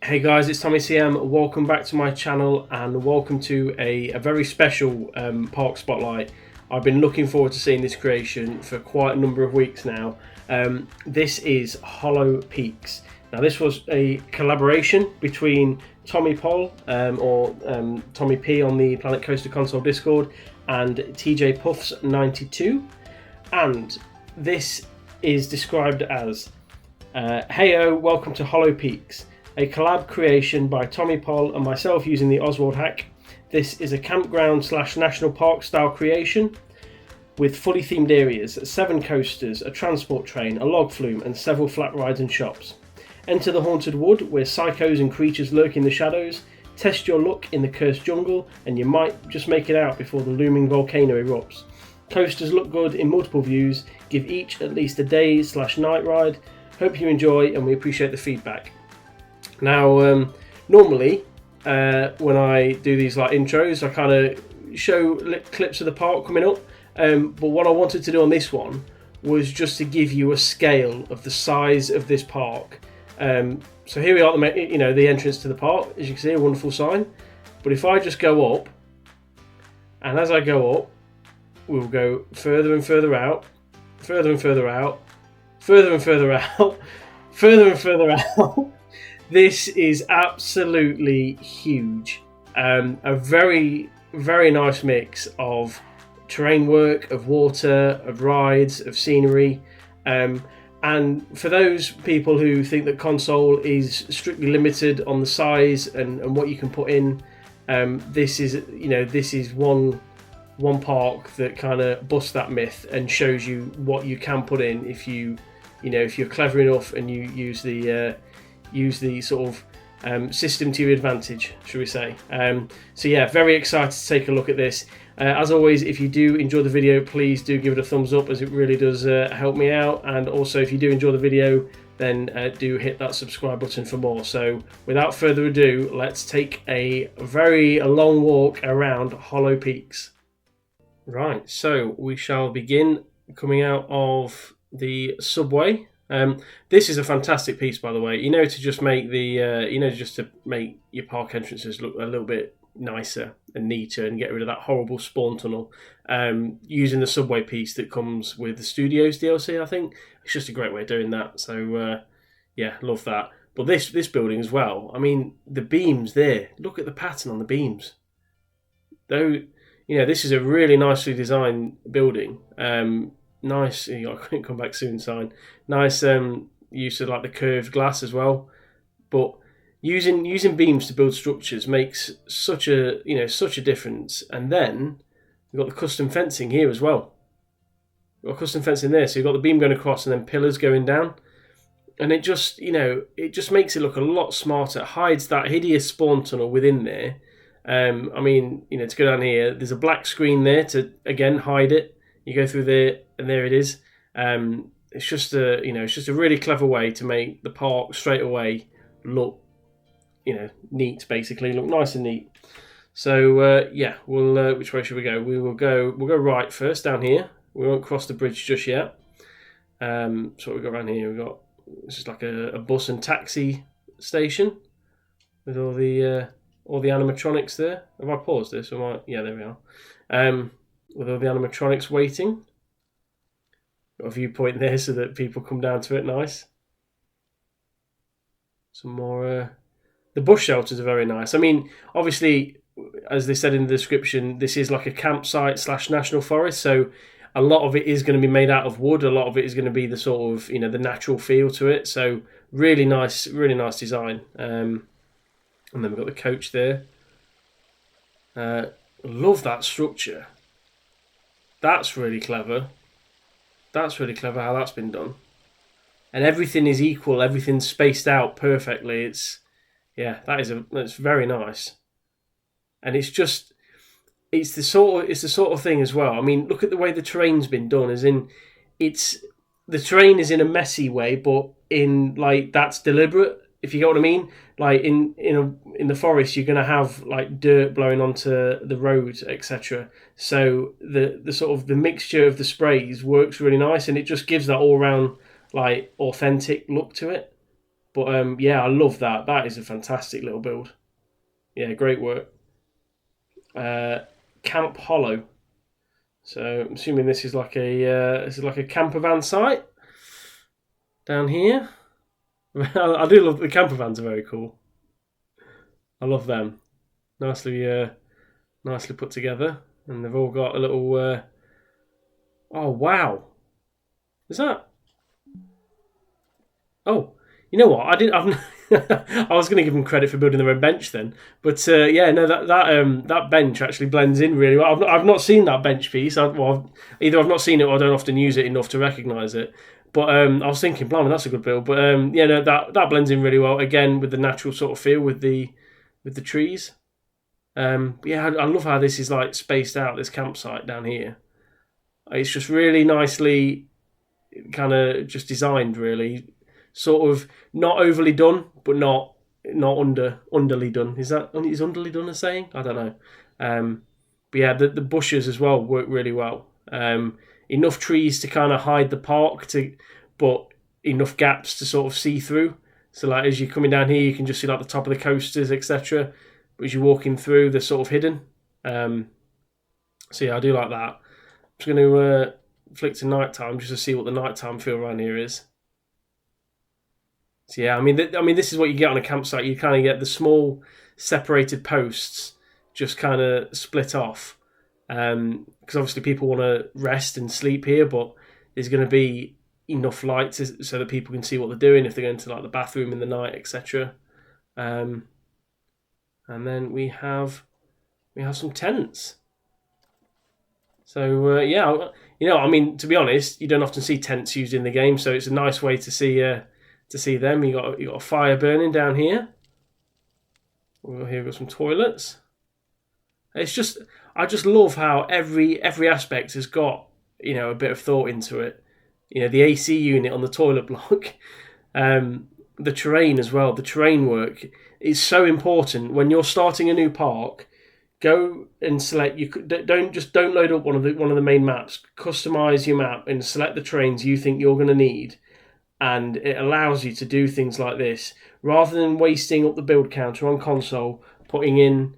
Hey guys, it's Tommy CM. Welcome back to my channel and welcome to a very special park spotlight. I've been looking forward to seeing this creation for quite a number of weeks now. This is Hollow Peaks. Now this was a collaboration between Tommy Poll or Tommy P on the Planet Coaster Console Discord and TJ Puffs 92, and this is described as Heyo, welcome to Hollow Peaks, a collab creation by Tommy Poll and myself using the Oswald hack. This is a campground / national park style creation with fully themed areas, 7 coasters, a transport train, a log flume and several flat rides and shops. Enter the haunted wood where psychos and creatures lurk in the shadows. Test your luck in the cursed jungle and you might just make it out before the looming volcano erupts. Coasters look good in multiple views, give each at least a day / night ride. Hope you enjoy and we appreciate the feedback. Now, normally when I do these like intros, I kind of show clips of the park coming up. But what I wanted to do on this one was just to give you a scale of the size of this park. So here we are, the entrance to the park. As you can see, a wonderful sign. But if I just go up, and as I go up, we'll go further and further out, further and further out, further and further out, further and further out. This is absolutely huge. A very, very nice mix of terrain work, of water, of rides, of scenery. And for those people who think that console is strictly limited on the size and what you can put in, this is one park that kind of busts that myth and shows you what you can put in if you're clever enough and you use the sort of system to your advantage, should we say. So yeah, very excited to take a look at this. As always, if you do enjoy the video, please do give it a thumbs up, as it really does help me out. And also, if you do enjoy the video, then do hit that subscribe button for more. So without further ado, let's take a very long walk around Hollow Peaks. Right, so we shall begin coming out of the subway. This is a fantastic piece, by the way. To just make to make your park entrances look a little bit nicer and neater and get rid of that horrible spawn tunnel. Using the subway piece that comes with the Studios DLC, I think it's just a great way of doing that. So yeah, love that. But this building as well. I mean, the beams there. Look at the pattern on the beams. Though, this is a really nicely designed building. Nice, I couldn't come back soon sign. Nice use of like the curved glass as well. But using beams to build structures makes such a difference. And then we've got the custom fencing here as well. We've got custom fencing there, so you've got the beam going across and then pillars going down. And it just makes it look a lot smarter. It hides that hideous spawn tunnel within there. To go down here, there's a black screen there to again hide it. You go through there, and there it is. It's just a really clever way to make the park straight away look, neat. Basically, look nice and neat. So yeah, we'll which way should we go? We'll go right first down here. We won't cross the bridge just yet. So we got around here. This is like a bus and taxi station with all the animatronics there. Have I paused this? Yeah, there we are. With all the animatronics waiting. Got a viewpoint there so that people come down to it. Nice. Some more. The bus shelters are very nice. I mean, obviously, as they said in the description, this is like a campsite / national forest. So a lot of it is going to be made out of wood. A lot of it is going to be the sort of, the natural feel to it. So really nice design. And then we've got the coach there. Love that structure. That's really clever. That's really clever how that's been done. And everything is equal. Everything's spaced out perfectly. That's very nice. And it's the sort of thing as well. I mean, look at the way the terrain's been done. The terrain is in a messy way, but in like that's deliberate. If you get what I mean, like in the forest, you're going to have like dirt blowing onto the road, etc. So the sort of the mixture of the sprays works really nice, and it just gives that all round like authentic look to it. But yeah, I love that. That is a fantastic little build. Yeah, great work. Camp Hollow. So I'm assuming this is like a camper van site down here. I do love the camper vans. Are very cool. I love them. Nicely put together, and they've all got a little. Oh wow! Is that? Oh, you know what? I was going to give them credit for building their own bench then, but yeah, no, that bench actually blends in really well. I've not seen that bench piece. Either I've not seen it or I don't often use it enough to recognise it. But I was thinking, blimey, that's a good build. But yeah, no, that blends in really well again with the natural sort of feel with the trees. But yeah, I love how this is like spaced out. This campsite down here, it's just really nicely kind of just designed, really. Sort of not overly done, but not underly done. Is underly done a saying? I don't know. But yeah, the bushes as well work really well. Enough trees to kind of hide the park, but enough gaps to sort of see through. So like as you're coming down here, you can just see like the top of the coasters, etc. But as you're walking through, they're sort of hidden. So yeah, I do like that. I'm just going to flick to nighttime just to see what the nighttime feel around here is. So yeah, I mean, this is what you get on a campsite. You kind of get the small separated posts just kind of split off, because obviously people want to rest and sleep here, but there's going to be enough light so that people can see what they're doing if they're going to like the bathroom in the night, etc. And then we have some tents. So yeah, I mean, to be honest, you don't often see tents used in the game, so it's a nice way to see them. You got a fire burning down here. Here we've got some toilets. I just love how every aspect has got a bit of thought into it. The AC unit on the toilet block, the terrain as well. The terrain work is so important when you're starting a new park. Go and select. Don't load up one of the main maps. Customize your map and select the terrains you think you're going to need. And it allows you to do things like this rather than wasting up the build counter on console, putting in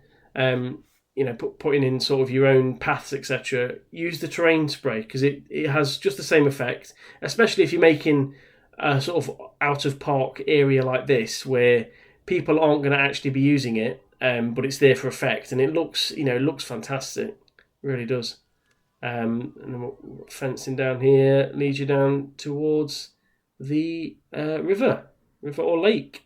putting in sort of your own paths, etc. Use the terrain spray because it has just the same effect, especially if you're making a sort of out of park area like this where people aren't going to actually be using it, but it's there for effect, and it looks fantastic, it really does. And then fencing down here leads you down towards the river or lake.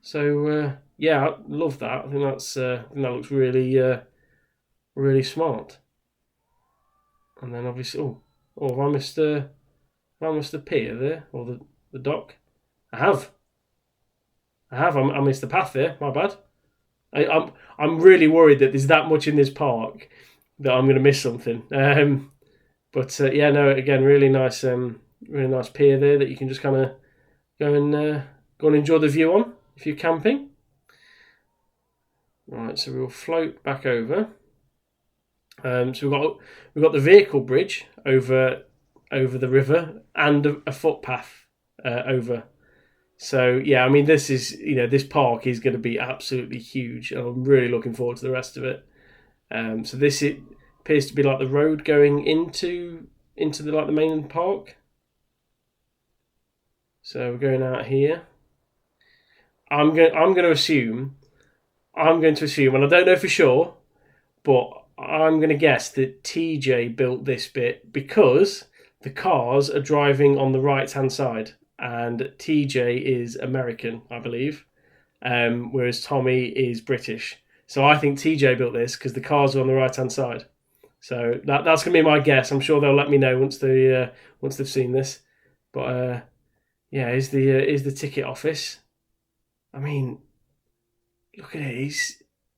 So yeah, I love that. I think that looks really smart. And then obviously, have I missed the pier there or the dock? I have. I missed the path there. My bad. I'm really worried that there's that much in this park that I'm going to miss something. But yeah, no. Again, really nice pier there that you can just kind of go and enjoy the view on if you're camping. Right, so we'll float back over. So we've got the vehicle bridge over the river and a footpath over. So yeah, I mean this park is going to be absolutely huge, and I'm really looking forward to the rest of it. So it appears to be like the road going into the main park. So we're going out here. I'm going to assume, and I don't know for sure, but I'm going to guess that TJ built this bit because the cars are driving on the right-hand side, and TJ is American, I believe, whereas Tommy is British. So I think TJ built this because the cars are on the right-hand side. So that's going to be my guess. I'm sure they'll let me know once they've seen this. But yeah, is the ticket office. I mean, look at it.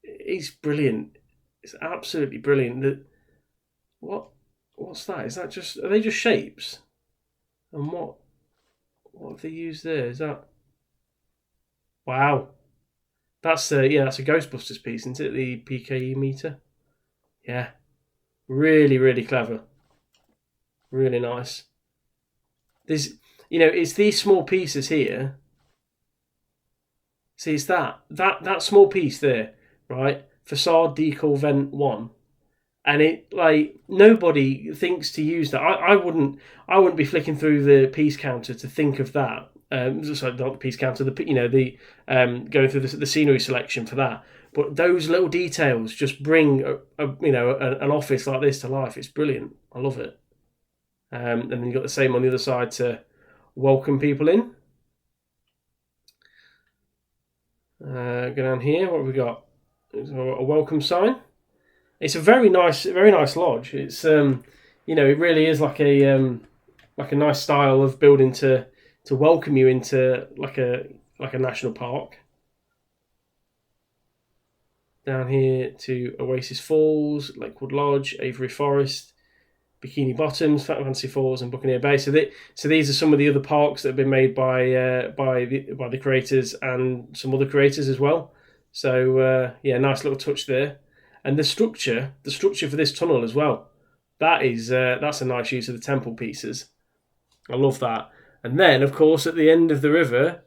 He's brilliant. It's absolutely brilliant. What's that? Is that just? Are they just shapes? And what have they used there? Is that? Wow. That's a Ghostbusters piece, isn't it? The PKE meter. Yeah. Really, really clever. Really nice. There's, it's these small pieces here See, it's that small piece there, right? Facade decal vent 1. And it, like, nobody thinks to use that. I wouldn't be flicking through the piece counter to think of that. Sorry, not the piece counter. The going through the scenery selection for that. But those little details just bring an office like this to life. It's brilliant. I love it. And then you've got the same on the other side to welcome people in. Go down here. What have we got? A welcome sign. It's a very nice lodge. It's it really is like a nice style of building to welcome you into like a national park. Down here to Oasis Falls, Lakewood Lodge, Avery Forest, Bikini Bottoms, Fancy Falls, and Buccaneer Bay. So these are some of the other parks that have been made by the creators and some other creators as well. So nice little touch there. And the structure for this tunnel as well. That's a nice use of the temple pieces. I love that. And then, of course, at the end of the river,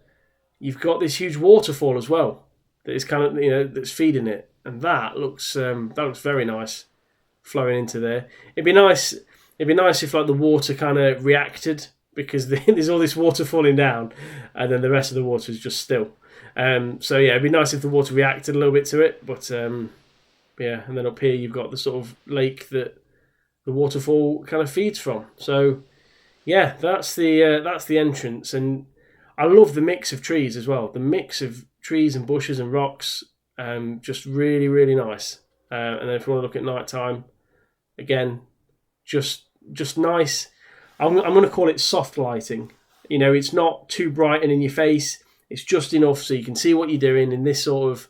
you've got this huge waterfall as well. That is kind of that's feeding it, and that looks very nice, flowing into there. It'd be nice if like the water kind of reacted, because there's all this water falling down, and then the rest of the water is just still. It'd be nice if the water reacted a little bit to it, but and then up here you've got the sort of lake that the waterfall kind of feeds from. So yeah, that's the entrance, and I love the mix of trees as well. The mix of trees and bushes and rocks, just really, really nice. And then if you want to look at night time, again, just nice. I'm going to call it soft lighting. It's not too bright and in your face. It's just enough so you can see what you're doing in this sort of,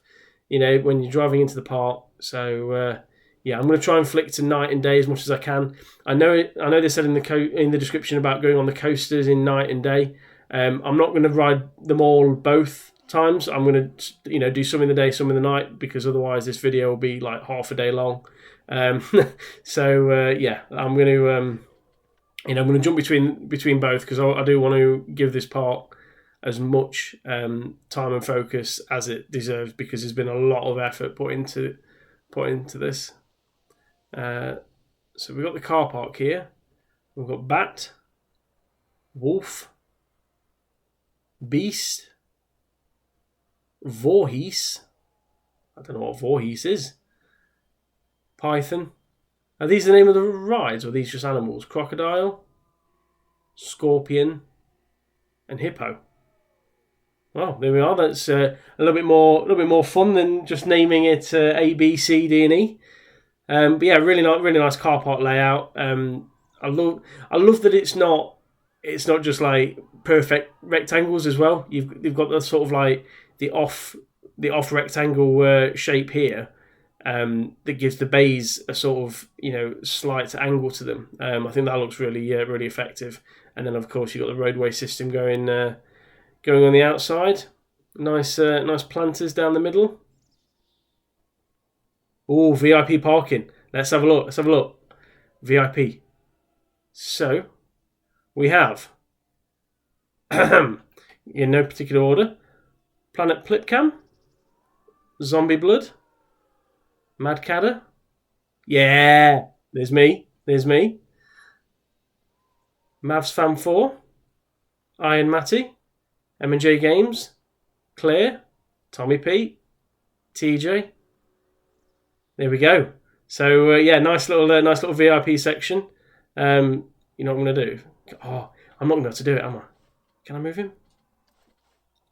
when you're driving into the park. So I'm going to try and flick to night and day as much as I can. I know they said in the description about going on the coasters in night and day. I'm not going to ride them all both times. I'm going to do some in the day, some in the night, because otherwise this video will be like half a day long. I'm going to jump between both, because I do want to give this part as much time and focus as it deserves, because there's been a lot of effort put into this. So we've got the car park here. We've got Bat, Wolf, Beast, Vorhees. I don't know what Vorhees is. Python. Are these the name of the rides, or are these just animals? Crocodile, Scorpion, and Hippo. Well, there we are. That's a little bit more fun than just naming it A, B, C, D, and E. But yeah, really nice car park layout. I love that it's not just like perfect rectangles as well. You've got the sort of like the off rectangle shape here, that gives the bays a sort of slight angle to them. I think that looks really effective. And then of course you've got the roadway system going on the outside. Nice planters down the middle. Oh, VIP parking. Let's have a look. VIP. So we have in no particular order: Planet Plipcam, Zombie Blood, Mad Cadder. Yeah, there's me. Mavs Fan 4, Iron Matty, M&J Games, Claire, Tommy Pete, TJ. There we go. So nice little VIP section. You know what I'm going to do? Oh, I'm not going to be able to do it, am I? Can I move him?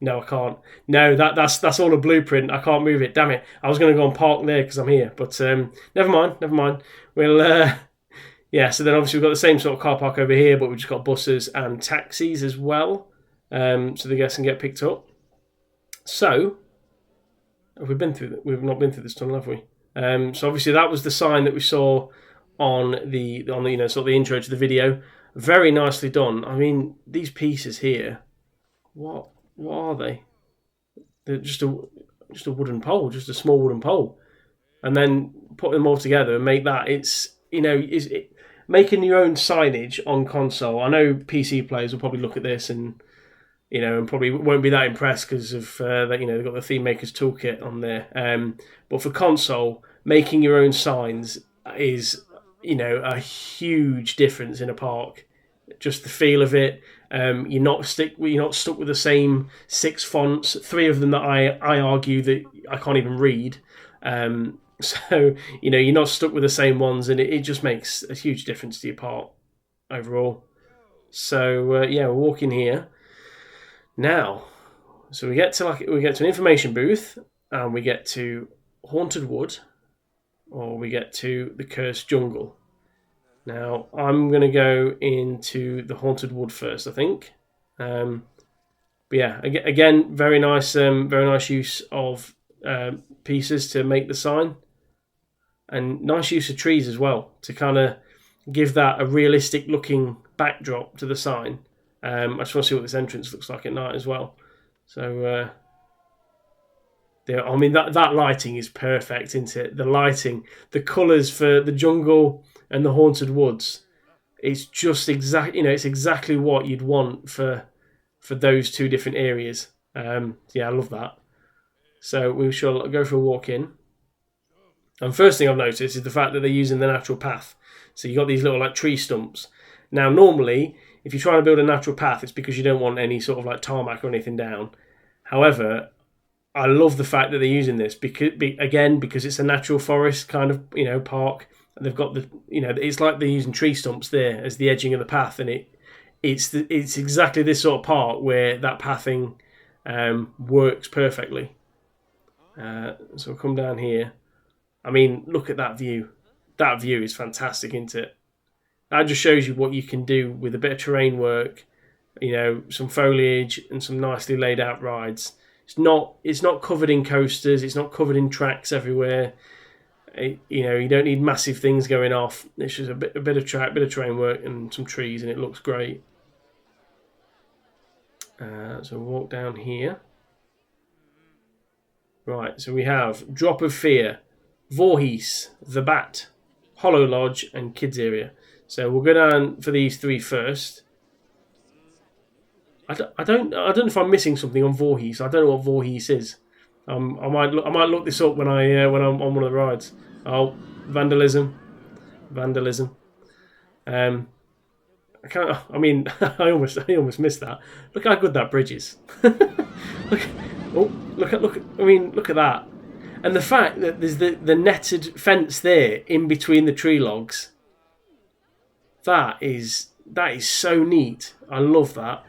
No, I can't. No, that's all a blueprint. I can't move it. Damn it! I was going to go and park there because I'm here, but never mind. We'll So then obviously we've got the same sort of car park over here, but we've just got buses and taxis as well, so the guests can get picked up. So have we been through? We've not been through this tunnel, have we? So obviously that was the sign that we saw on the sort of the intro to the video. Very nicely done. I mean, these pieces here, what are they? They're just a wooden pole, just a small wooden pole, and then put them all together and make that. It's making your own signage on console. I know PC players will probably look at this and you know, and probably won't be that impressed because of that. You know, they've got the theme maker's toolkit on there. But for console, making your own signs is, you know, a huge difference in a park. Just the feel of it. You're not stuck with the same 6 fonts. 3 of them that I argue that I can't even read. So, you know, you're not stuck with the same ones, and it just makes a huge difference to your park overall. So yeah, we're walking here now. So we get to an information booth, and we get to Haunted Wood, or we get to the Cursed Jungle. Now I'm going to go into the Haunted Wood first, I think. But yeah, again, very nice use of pieces to make the sign, and nice use of trees as well to kind of give that a realistic looking backdrop to the sign. I just want to see what this entrance looks like at night as well. So yeah, I mean that lighting is perfect, isn't it? The lighting, the colours for the jungle and the Haunted Woods, it's just it's exactly what you'd want for those 2 different areas. Yeah, I love that. So we shall go for a walk in. And first thing I've noticed is the fact that they're using the natural path. So you've got these little like tree stumps. Now normally, if you're trying to build a natural path, it's because you don't want any sort of like tarmac or anything down. However, I love the fact that they're using this because it's a natural forest kind of, you know, park. They've got the, you know, it's like they're using tree stumps there as the edging of the path, and it's exactly this sort of park where that pathing works perfectly. So we'll come down here. I mean, look at that view. That view is fantastic, isn't it? That just shows you what you can do with a bit of terrain work, you know, some foliage and some nicely laid out rides. It's not covered in coasters. It's not covered in tracks everywhere. You know, you don't need massive things going off. It's just a bit of track, bit of terrain work, and some trees, and it looks great. So we'll walk down here. Right, so we have Drop of Fear, Vorhees, The Bat, Hollow Lodge, and Kids Area. So we'll go down for these 3 first. I don't know if I'm missing something on Vorhees. I don't know what Vorhees is. I might look this up when I'm on one of the rides. Oh, vandalism. I can't. I mean, I almost missed that. Look how good that bridge is. Look at that. And the fact that there's the netted fence there in between the tree logs. That is so neat. I love that.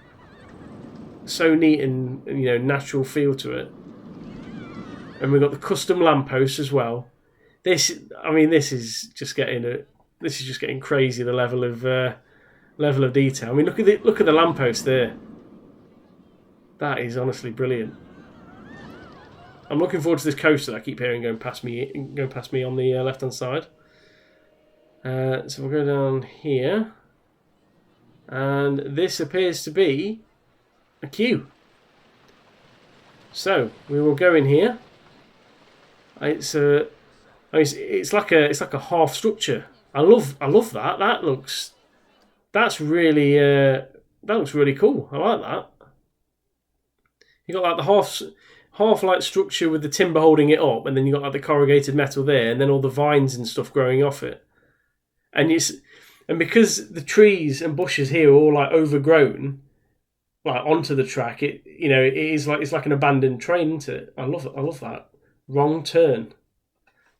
So neat and, you know, natural feel to it. And we've got the custom lampposts as well. This is just getting crazy. The level of detail. I mean, look at the lamppost there. That is honestly brilliant. I'm looking forward to this coaster that I keep hearing going past me on the left hand side. So we'll go down here, and this appears to be a queue. So we will go in here. It's like a half structure. I love that. That looks really cool. I like that. You got like the half like structure with the timber holding it up, and then you got like the corrugated metal there, and then all the vines and stuff growing off it. And because the trees and bushes here are all like overgrown, like onto the track, it's like an abandoned train, isn't it? I love that. Wrong turn.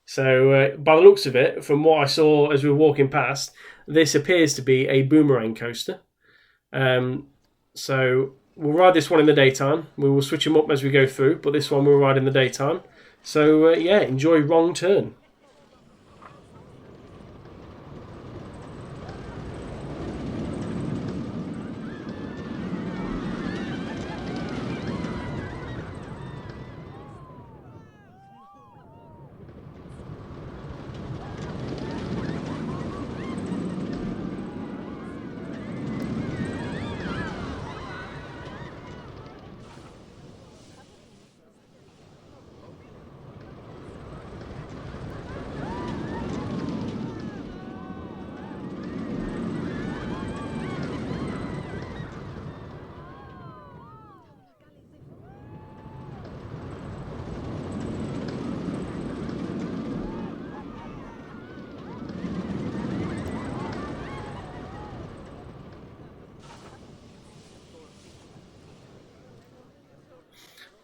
So by the looks of it, from what I saw as we were walking past, this appears to be a Boomerang coaster. So we'll ride this one in the daytime. We will switch them up as we go through, but this one we'll ride in the daytime. So yeah, enjoy Wrong Turn.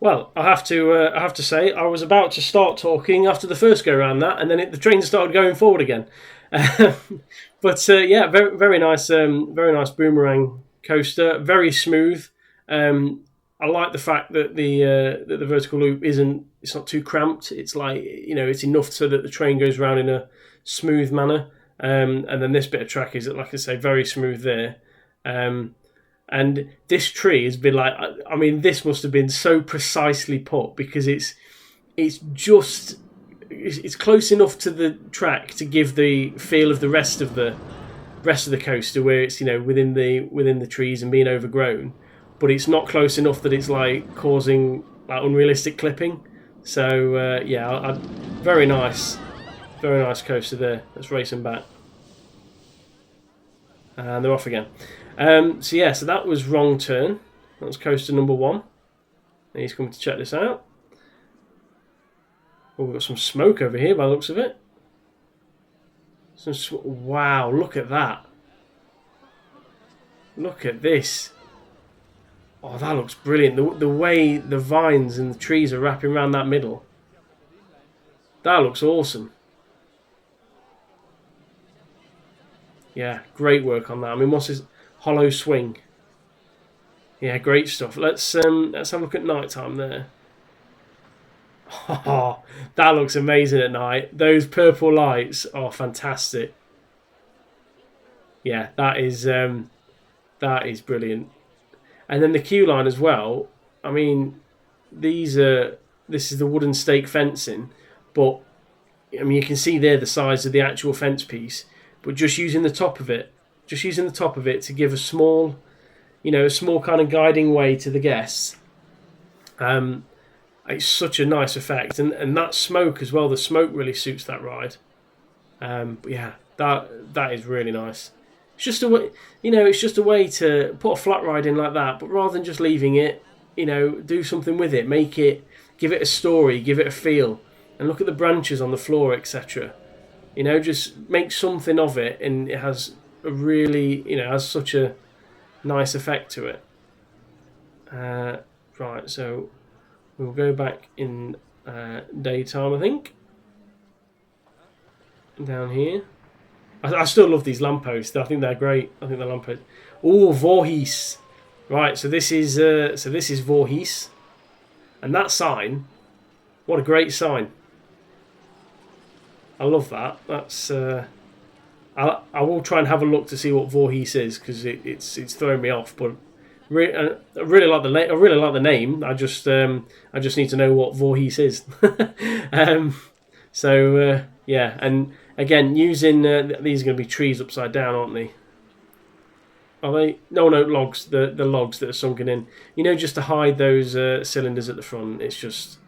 Well, I have to say, I was about to start talking after the first go around that, and then the train started going forward again. But yeah, very very nice Boomerang coaster, very smooth. I like the fact that the vertical loop it's not too cramped. It's like, it's enough so that the train goes around in a smooth manner. And then this bit of track is, like I say, very smooth there. And this tree has been like, I mean, this must have been so precisely put, because it's close enough to the track to give the feel of the rest of the coaster, where it's within the trees and being overgrown, but it's not close enough that it's like causing like unrealistic clipping. So yeah, very nice coaster there. Let's race them back, and they're off again. So yeah, so that was wrong turn. That was coaster number 1. And he's coming to check this out. Oh, we've got some smoke over here by the looks of it. Wow, look at that. Look at this. Oh, that looks brilliant. The way the vines and the trees are wrapping around that middle. That looks awesome. Yeah, great work on that. I mean, what's this? Hollow swing. Yeah, great stuff. Let's have a look at nighttime there. Oh, that looks amazing at night. Those purple lights are fantastic. Yeah, that is brilliant. And then the queue line as well. I mean, this is the wooden stake fencing, but I mean, you can see there the size of the actual fence piece, but just using the top of it to give a small kind of guiding way to the guests. It's such a nice effect, and that smoke as well. The smoke really suits that ride. But yeah, that is really nice. It's just a way, it's just a way to put a flat ride in like that, but rather than just leaving it, do something with it, give it a story, give it a feel, and look at the branches on the floor, etc. Just make something of it, and it has a really, has such a nice effect to it. Right, so we'll go back in daytime, I think. Down here. I still love these lampposts. I think they're great. I think the lampposts. Oh, Vorhees. Right, so this is Vorhees, and that sign. What a great sign! I love that. That's. I will try and have a look to see what Vorhees is, because it's throwing me off. But I really like the name. I just need to know what Vorhees is. So yeah, and again, using these are going to be trees upside down, aren't they? Are they? No, logs. The logs that are sunken in. Just to hide those cylinders at the front. It's just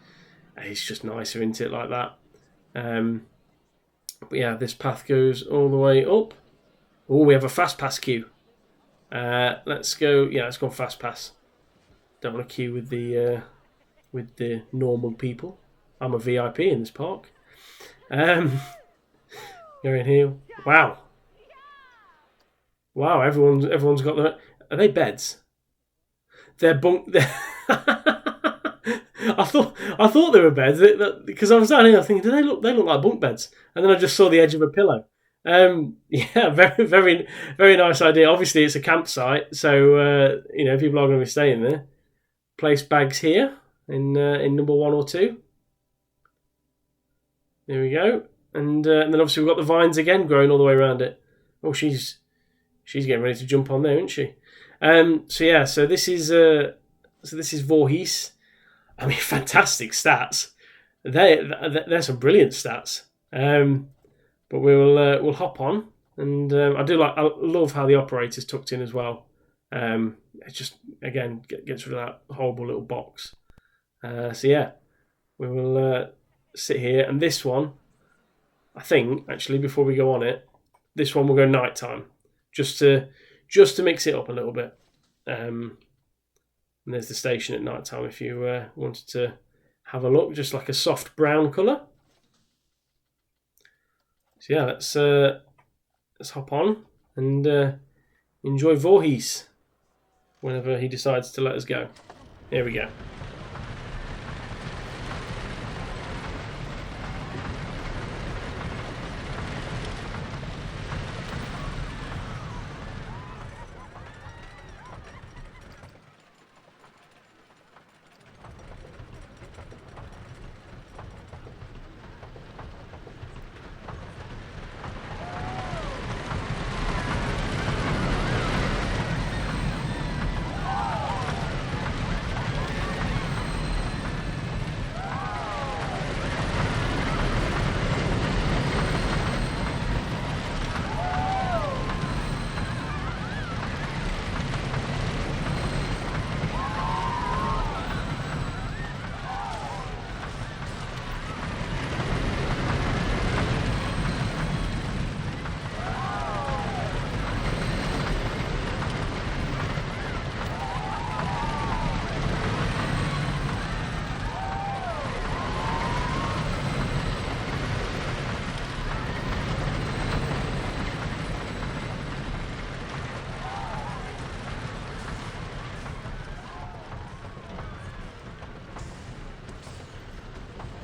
nicer, isn't it, like that? But yeah, this path goes all the way up. Oh, we have a fast pass queue. Let's go. Yeah, let's go fast pass. Don't want to queue with the normal people. I'm a VIP in this park. Go in here. Wow. Everyone's got their. Are they beds? They're bunk. I thought they were beds, because I was down here thinking, they look like bunk beds, and then I just saw the edge of a pillow. Yeah, very very very nice idea. Obviously, it's a campsite, so people are going to be staying there. Place bags here in number 1 or 2. There we go, and then obviously we've got the vines again growing all the way around it. Oh, she's getting ready to jump on there, isn't she? So yeah, so this is Vorhees. I mean, fantastic stats. They're some brilliant stats. But we'll hop on, and I love how the operator's tucked in as well. It just again gets rid of that horrible little box. So yeah, we will sit here, and this one, I think actually before we go on it, this one will go nighttime, just to mix it up a little bit. And there's the station at night time if you wanted to have a look, just like a soft brown colour. So yeah, let's hop on and enjoy Vorhees whenever he decides to let us go. Here we go.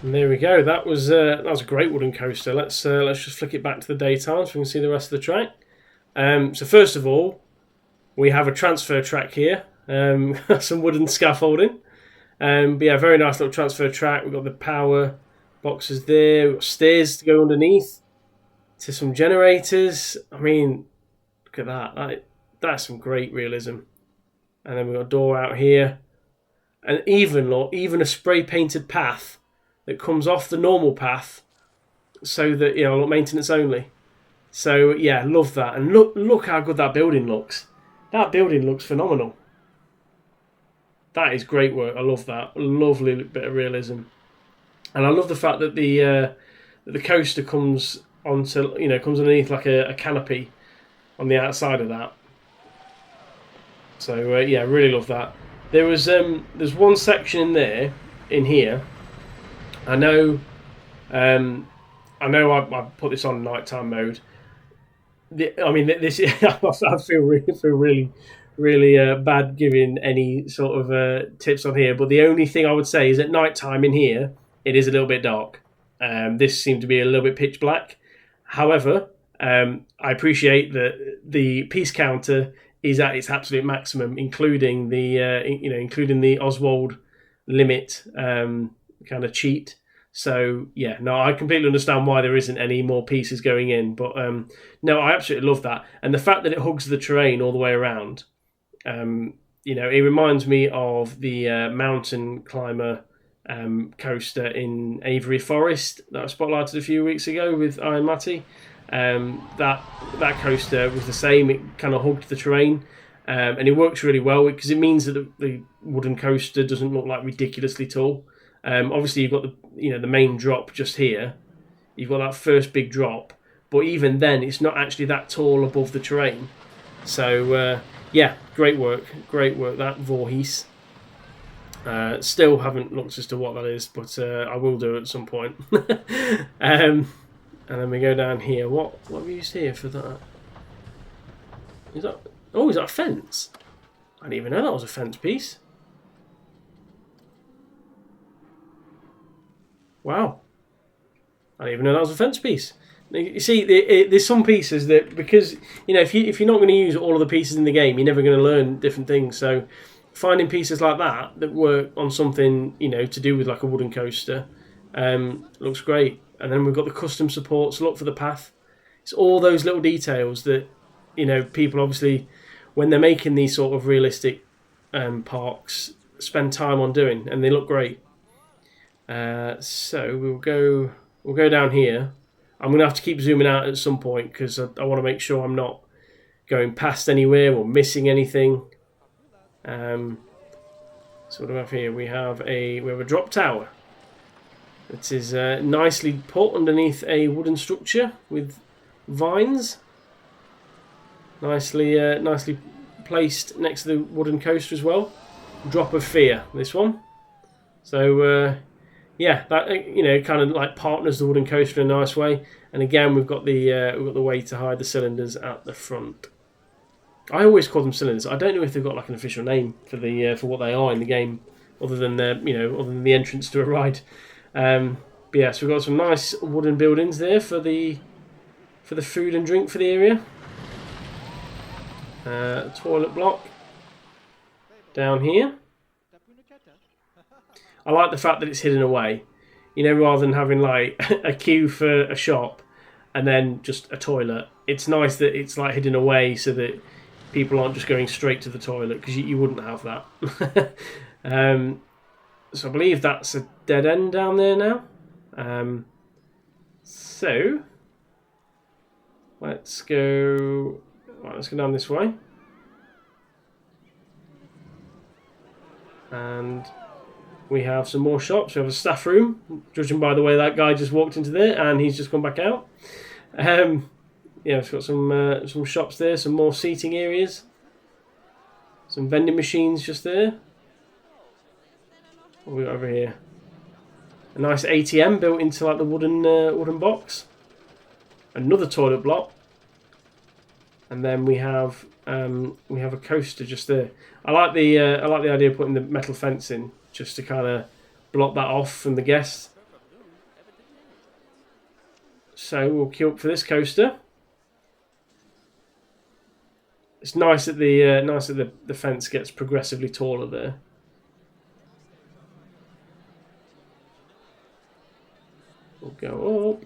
And there we go. That was a great wooden coaster. Let's just flick it back to the daytime so we can see the rest of the track. So first of all, we have a transfer track here. Some wooden scaffolding. But yeah, very nice little transfer track. We've got the power boxes there. We've got stairs to go underneath to some generators. I mean, look at that. That's some great realism. And then we've got a door out here. And even a spray painted path that comes off the normal path, so that maintenance only. So yeah, love that. And look how good that building looks. That building looks phenomenal. That is great work. I love that. Lovely bit of realism. And I love the fact that the coaster comes onto comes underneath like a canopy on the outside of that. So yeah, really love that. There's one section in here. I know I put this on nighttime mode. This I feel really bad giving any sort of tips on here. But the only thing I would say is at nighttime in here, it is a little bit dark. This seemed to be a little bit pitch black. However, I appreciate that the piece counter is at its absolute maximum, including the Oswald limit kind of cheat. So yeah, no, I completely understand why there isn't any more pieces going in. But no, I absolutely love that, and the fact that it hugs the terrain all the way around. It reminds me of the mountain climber coaster in Avery Forest that I spotlighted a few weeks ago with Iron Matty. That coaster was the same. It kind of hugged the terrain, and it works really well because it means that the wooden coaster doesn't look like ridiculously tall. Obviously, you've got the main drop just here. You've got that first big drop, but even then, it's not actually that tall above the terrain. So yeah, great work. That Vorhees. Still haven't looked as to what that is, but I will do at some point. And then we go down here. What have we used here for that? Is that a fence? I didn't even know that was a fence piece. Wow. I didn't even know that was a fence piece. You see, there's some pieces that, because if you're not going to use all of the pieces in the game, you're never going to learn different things. So finding pieces like that work on something to do with like a wooden coaster looks great. And then we've got the custom supports. Look for the path. It's all those little details that people obviously, when they're making these sort of realistic parks, spend time on doing, and they look great. So we'll go down here. I'm going to have to keep zooming out at some point because I want to make sure I'm not going past anywhere or missing anything. So what do we have here? We have a drop tower. It is nicely put underneath a wooden structure with vines. Nicely placed next to the wooden coaster as well. Drop of fear, this one. So yeah, that kind of like partners the wooden coaster in a nice way. And again, we've got the way to hide the cylinders at the front. I always call them cylinders. I don't know if they've got like an official name for what they are in the game, other than the entrance to a ride. But yeah, so we've got some nice wooden buildings there for the food and drink for the area. Toilet block down here. I like the fact that it's hidden away, rather than having like a queue for a shop and then just a toilet. It's nice that it's like hidden away so that people aren't just going straight to the toilet, because you wouldn't have that. So I believe that's a dead end down there now. So let's go down this way. And we have some more shops. We have a staff room, judging by the way that guy just walked into there, and he's just come back out. Yeah, we've got some shops there, some more seating areas, some vending machines just there. What have we got over here? A nice ATM built into like the wooden box. Another toilet block, and then we have a coaster just there. I like the idea of putting the metal fence in just to kind of block that off from the guests. So we'll queue up for this coaster. It's nice that the fence gets progressively taller there. We'll go up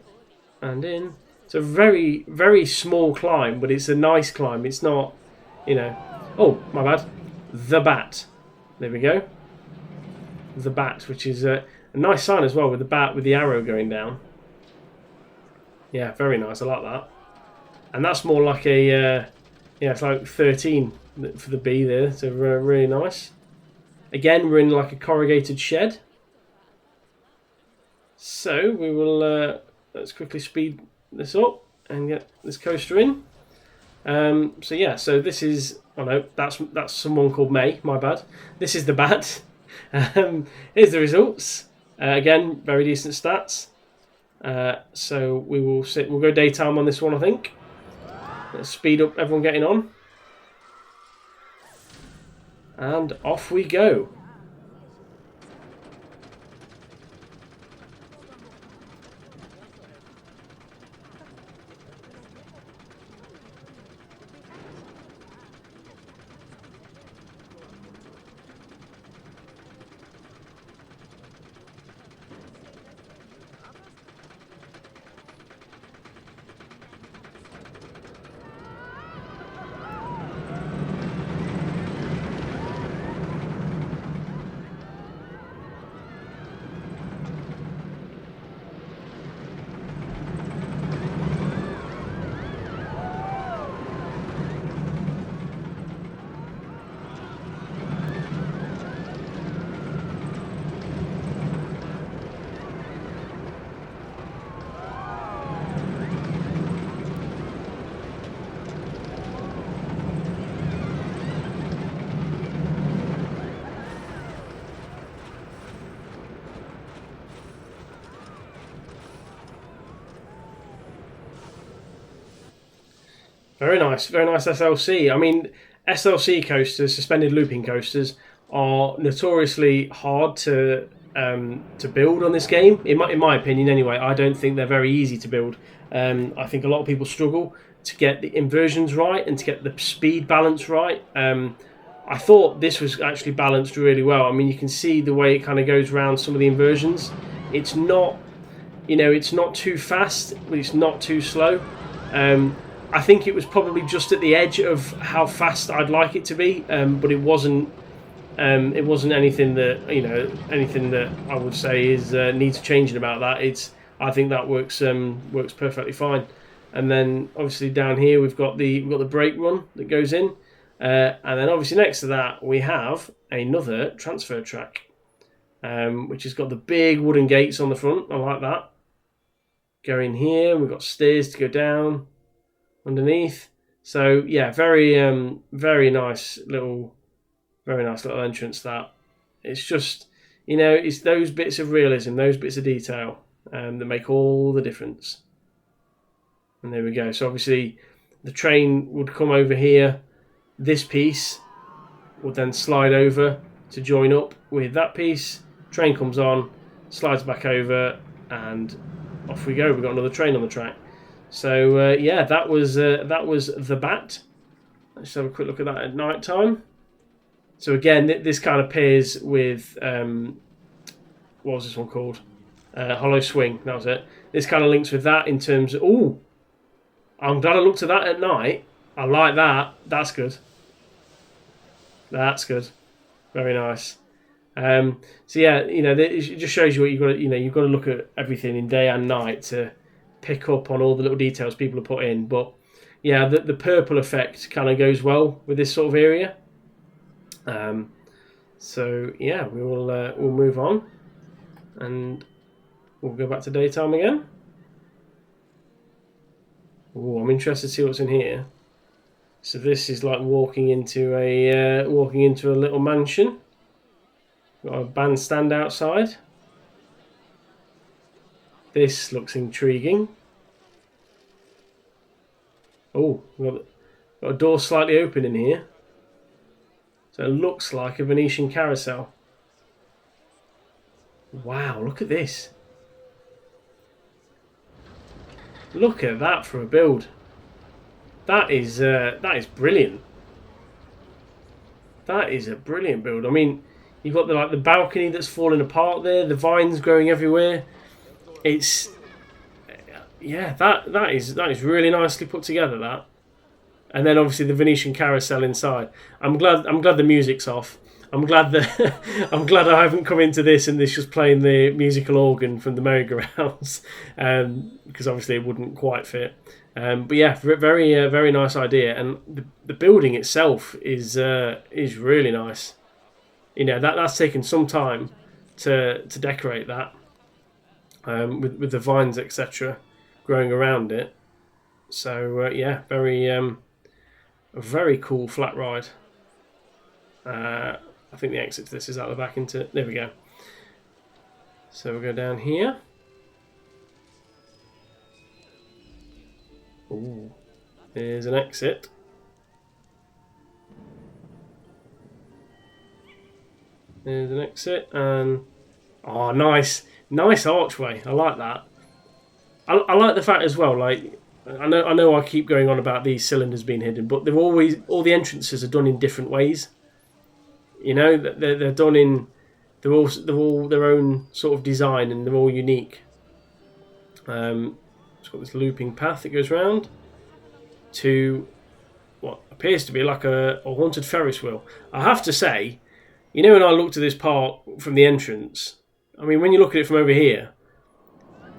and in. It's a very, very small climb, but it's a nice climb. It's not, you know... Oh, my bad. The bat. There we go. The bat, which is a nice sign as well, with the bat with the arrow going down. Yeah, very nice. I like that. And that's more like a... yeah, it's like 13 for the B there. So really nice. Again, we're in like a corrugated shed. So we will... let's quickly speed this up and get this coaster in. So yeah, so this is... Oh no, that's someone called May, my bad. This is the bat. Here's the results. Again, very decent stats. So we'll go daytime on this one, I think. Let's speed up everyone getting on. And off we go. Very nice SLC. I mean, SLC coasters, suspended looping coasters, are notoriously hard to build on this game. In my opinion, anyway, I don't think they're very easy to build. I think a lot of people struggle to get the inversions right and to get the speed balance right. I thought this was actually balanced really well. I mean, you can see the way it kind of goes around some of the inversions. It's not, it's not too fast, but it's not too slow. I think it was probably just at the edge of how fast I'd like it to be, but it wasn't. It wasn't anything that anything that I would say is needs changing about that. I think that works perfectly fine. And then obviously down here we've got the brake run that goes in, and then obviously next to that we have another transfer track, which has got the big wooden gates on the front. I like that. Go in here. We've got stairs to go down underneath. So yeah, very nice little entrance. That it's just it's those bits of realism, those bits of detail that make all the difference. And there we go. So obviously the train would come over here. This piece would then slide over to join up with that piece. Train comes on, slides back over, and off we go. We've got another train on the track. So yeah, that was the bat. Let's have a quick look at that at night time. So again, this kind of pairs with what was this one called? Hollow Swing. That was it. This kind of links with that in terms of I'm glad I looked at that at night. I like that. That's good. That's good. Very nice. So yeah, it just shows you what you've got. You've got to look at everything in day and night to pick up on all the little details people have put in. But yeah, the purple effect kind of goes well with this sort of area. So yeah, we'll move on, and we'll go back to daytime again. Oh, I'm interested to see what's in here. So this is like walking into a little mansion. Got a bandstand outside. This looks intriguing. Oh, we've got a door slightly open in here. So it looks like a Venetian carousel. Wow, look at this. Look at that for a build. That is brilliant. That is a brilliant build. I mean, you've got the balcony that's falling apart there, the vines growing everywhere. It's that is really nicely put together, that. And then obviously the Venetian carousel inside. I'm glad the music's off. I'm glad that I haven't come into this and this just playing the musical organ from the merry-go-rounds, because obviously it wouldn't quite fit. But yeah, very nice idea, and the building itself is really nice. You know, that's taken some time to decorate that, with the vines, etc., growing around it. So yeah, very cool flat ride. I think the exit to this is out the back into... There we go. So we'll go down here. Ooh, there's an exit. There's an exit, and... Oh, nice archway. I like that. I like the fact as well, like... I know I keep going on about these cylinders being hidden, but they're always... All the entrances are done in different ways. You know, they're done in... They're all their own sort of design, and they're all unique. It's got this looping path that goes round to what appears to be like a haunted Ferris wheel. I have to say, you know, when I looked at this park from the entrance, I mean, when you look at it from over here,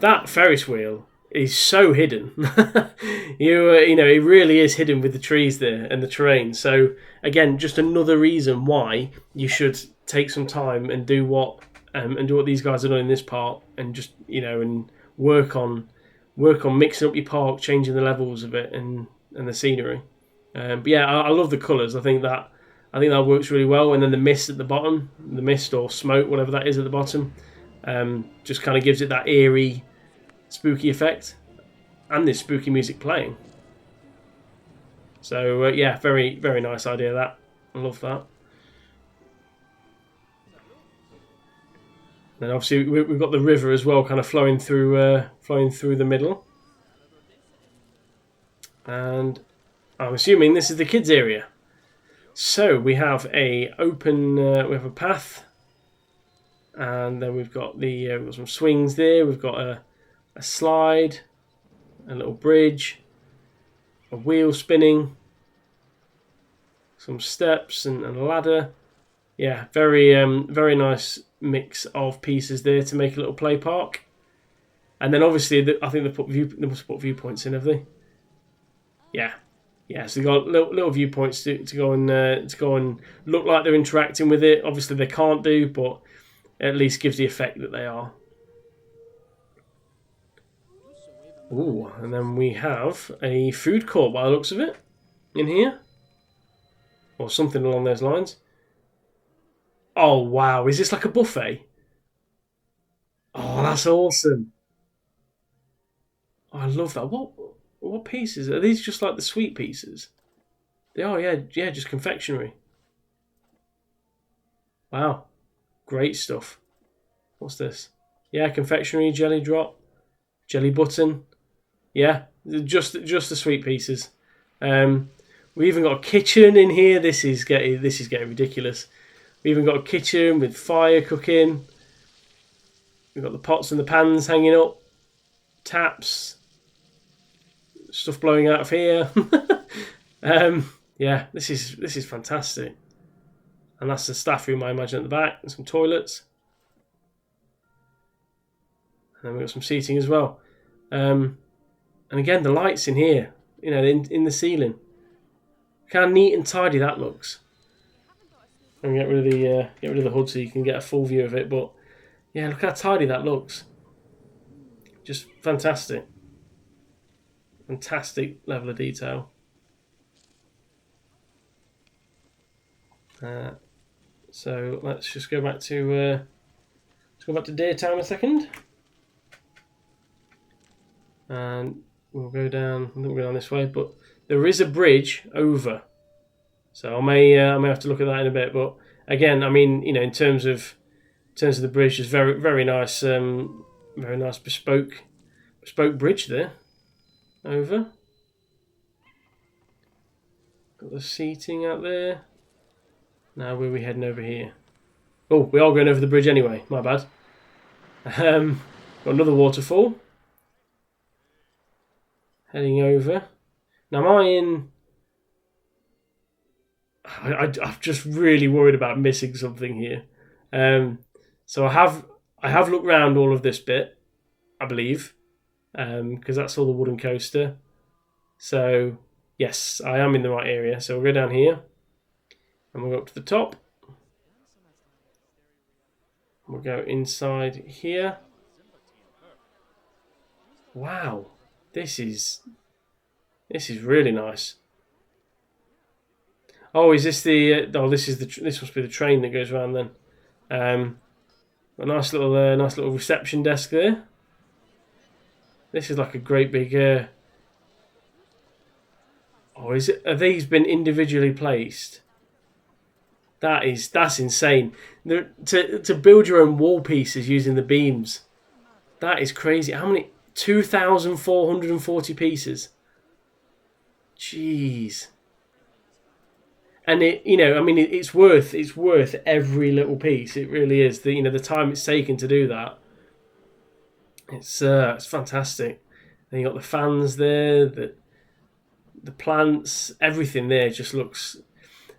that Ferris wheel is so hidden. You know, it really is hidden with the trees there and the terrain. So again, just another reason why you should take some time and do what these guys are doing in this park, and just, you know, and work on mixing up your park, changing the levels of it and the scenery. But yeah, I love the colours. I think that works really well. And then the mist at the bottom, the mist or smoke, whatever that is at the bottom, just kind of gives it that eerie, spooky effect, and this spooky music playing. So yeah, very nice idea. That I love that. Then obviously we've got the river as well, kind of flowing through the middle. And I'm assuming this is the kids area. So we have we have a path, and then we've got we've got some swings there. We've got a slide, a little bridge, a wheel spinning, some steps and a ladder. Yeah, very nice mix of pieces there to make a little play park. And then obviously I think they must put viewpoints in, have they? Yeah. So they got little viewpoints to go and look like they're interacting with it. Obviously they can't do, but at least gives the effect that they are. Ooh, and then we have a food court by the looks of it in here, or something along those lines. Oh wow, is this like a buffet? Oh, that's awesome. Oh, I love that. What pieces are these? Just like the sweet pieces? They are, yeah, just confectionery. Wow, great stuff. What's this? Yeah, confectionery, jelly drop, jelly button. Yeah, just the sweet pieces. We even got a kitchen in here. This is getting ridiculous. We even got a kitchen with fire cooking. We've got the pots and the pans hanging up, taps, stuff blowing out of here. Yeah, this is fantastic. And that's the staff room, I imagine, at the back, and some toilets. And then we've got some seating as well. And again, the lights in here, you know, in the ceiling. Look how neat and tidy that looks. And get rid of the hood so you can get a full view of it. But yeah, look how tidy that looks. Just fantastic. Fantastic level of detail. So let's just go back to daytime a second, and we'll go down. I think we'll go down this way, but there is a bridge over. So I may have to look at that in a bit. But again, I mean, you know, in terms of the bridge, is very nice, very nice bespoke bridge there. over. Got the seating out there. Now where are we heading over here? Oh, we are going over the bridge anyway. My bad. Got another waterfall. Heading over. Now am I in... I'm just really worried about missing something here. So I have looked around all of this bit, I believe, because that's all the wooden coaster. So yes, I am in the right area. So we'll go down here, and we'll go up to the top. We'll go inside here. Wow, this is really nice. Oh, is this the? This must be the train that goes around then. A nice little reception desk there. This is like a great big. Oh, is it? Have these been individually placed? That's insane. To build your own wall pieces using the beams, that is crazy. How many? 2,440 pieces. Jeez. And it's worth every little piece. It really is. The time it's taken to do that. It's fantastic. And you got the fans there, the plants, everything there just looks.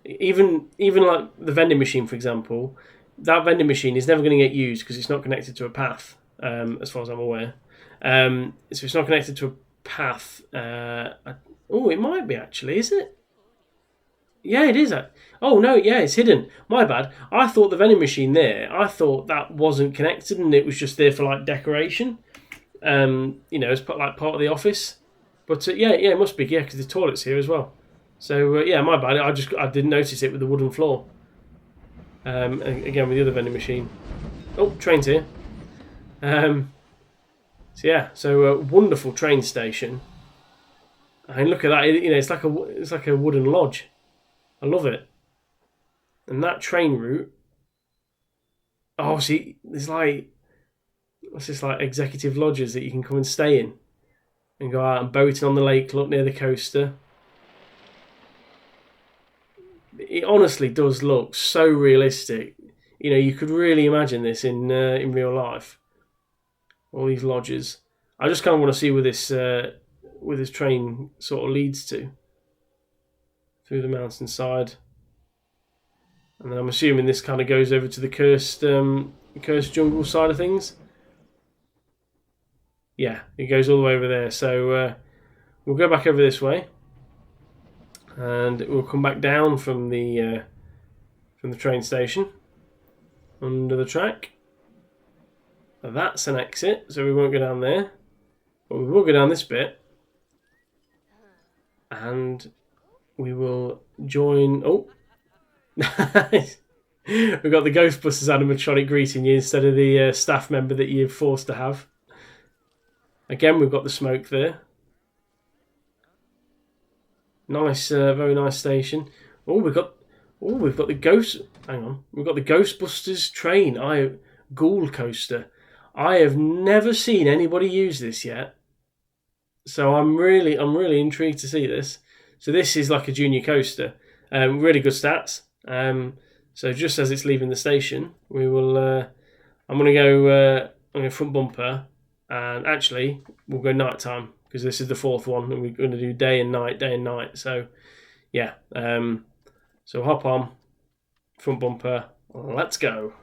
Even like the vending machine, for example, that vending machine is never going to get used because it's not connected to a path, as far as I'm aware. So it's not connected to a path. It might be actually. Is it? Yeah, it is. Oh, no, yeah, it's hidden. My bad. I thought the vending machine there, I thought that wasn't connected and it was just there for, like, decoration. As part of the office. But, it must be, yeah, because the toilet's here as well. So, my bad. I didn't notice it with the wooden floor. Again, with the other vending machine. Oh, train's here. Wonderful train station. And look at that. It's like a wooden lodge. I love it. And that train route. Oh, see, there's like executive lodges that you can come and stay in and go out and boating on the lake, look near the coaster. It honestly does look so realistic. You could really imagine this in real life. All these lodges. I just kind of want to see where this train sort of leads to. Through the mountainside. And then I'm assuming this kind of goes over to the cursed jungle side of things. Yeah, it goes all the way over there. So we'll go back over this way. And we'll come back down from the train station. Under the track. Now that's an exit, so we won't go down there. But we will go down this bit. And we will join... Oh! Nice! We've got the Ghostbusters animatronic greeting you instead of the staff member that you're forced to have. Again, we've got the smoke there. Nice, very nice station. We've got the Ghost... Hang on. We've got the Ghostbusters train. Ghoul coaster. I have never seen anybody use this yet. So I'm really intrigued to see this. So this is like a junior coaster. Really good stats. So just as it's leaving the station, we will. I'm gonna go. I'm gonna front bumper, and actually we'll go night time because this is the fourth one, and we're going to do day and night. So yeah. So hop on, front bumper. Let's go.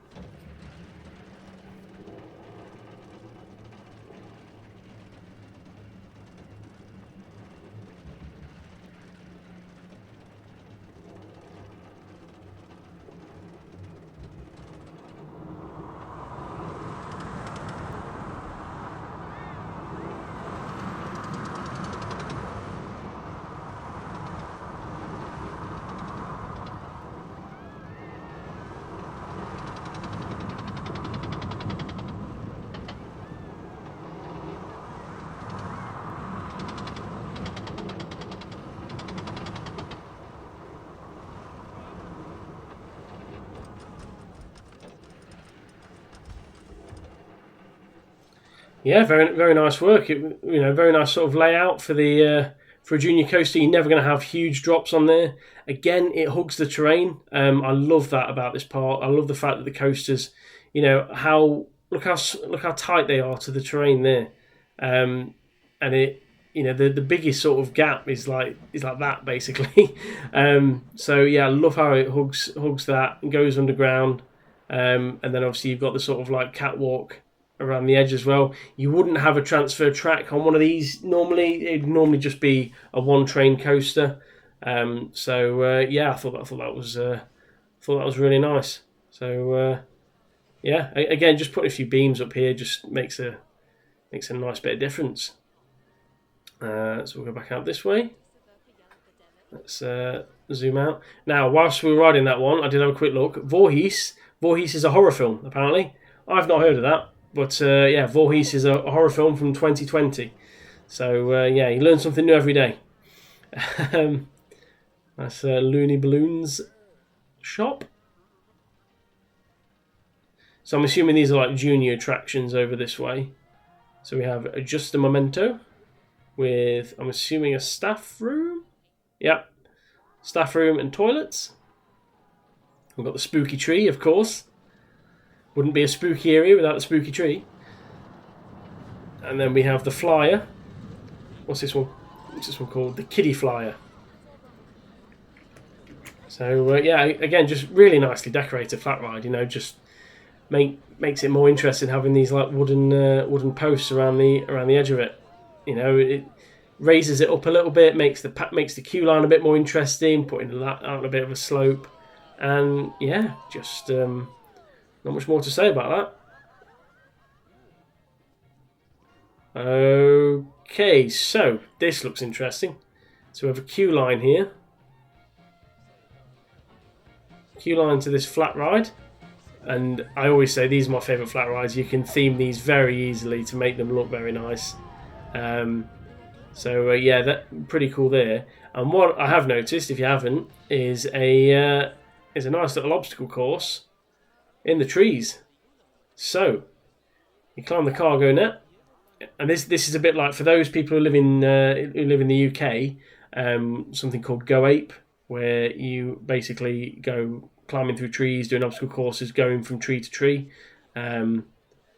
Yeah, very very nice work. Very nice sort of layout for the for a junior coaster. You're never going to have huge drops on there. Again, it hugs the terrain. I love that about this part. I love the fact that the coasters, how look how tight they are to the terrain there, and it. The biggest sort of gap is like that basically. So yeah, I love how it hugs that and goes underground, and then obviously you've got the sort of like catwalk around the edge as well. You wouldn't have a transfer track on one of these normally. It'd normally just be a one train coaster. Yeah, I thought that was really nice. So yeah, again, just putting a few beams up here just makes a nice bit of difference. So we'll go back out this way. Let's zoom out. Now, whilst we were riding that one, I did have a quick look. Vorhees is a horror film, apparently. I've not heard of that. But yeah, Vorhees is a horror film from 2020. So yeah, you learn something new every day. That's Looney Balloons shop. So I'm assuming these are like junior attractions over this way. So we have Just a Memento with, I'm assuming, a staff room. Yep, staff room and toilets. We've got the spooky tree, of course. Wouldn't be a spooky area without the spooky tree. And then we have the flyer. What's this one? What's this one called? The kiddie flyer. So yeah, again, just really nicely decorated flat ride. Just makes it more interesting having these like wooden posts around the edge of it. It raises it up a little bit, makes the queue line a bit more interesting, putting that out on a bit of a slope, and yeah, just not much more to say about that. Okay, so this looks interesting. So we have a queue line here. Queue line to this flat ride. And I always say these are my favourite flat rides. You can theme these very easily to make them look very nice. So yeah, that pretty cool there. And what I have noticed, if you haven't, is a nice little obstacle course in the trees. So you climb the cargo net, and this is a bit like, for those people who live in the UK, something called Go Ape, where you basically go climbing through trees, doing obstacle courses, going from tree to tree.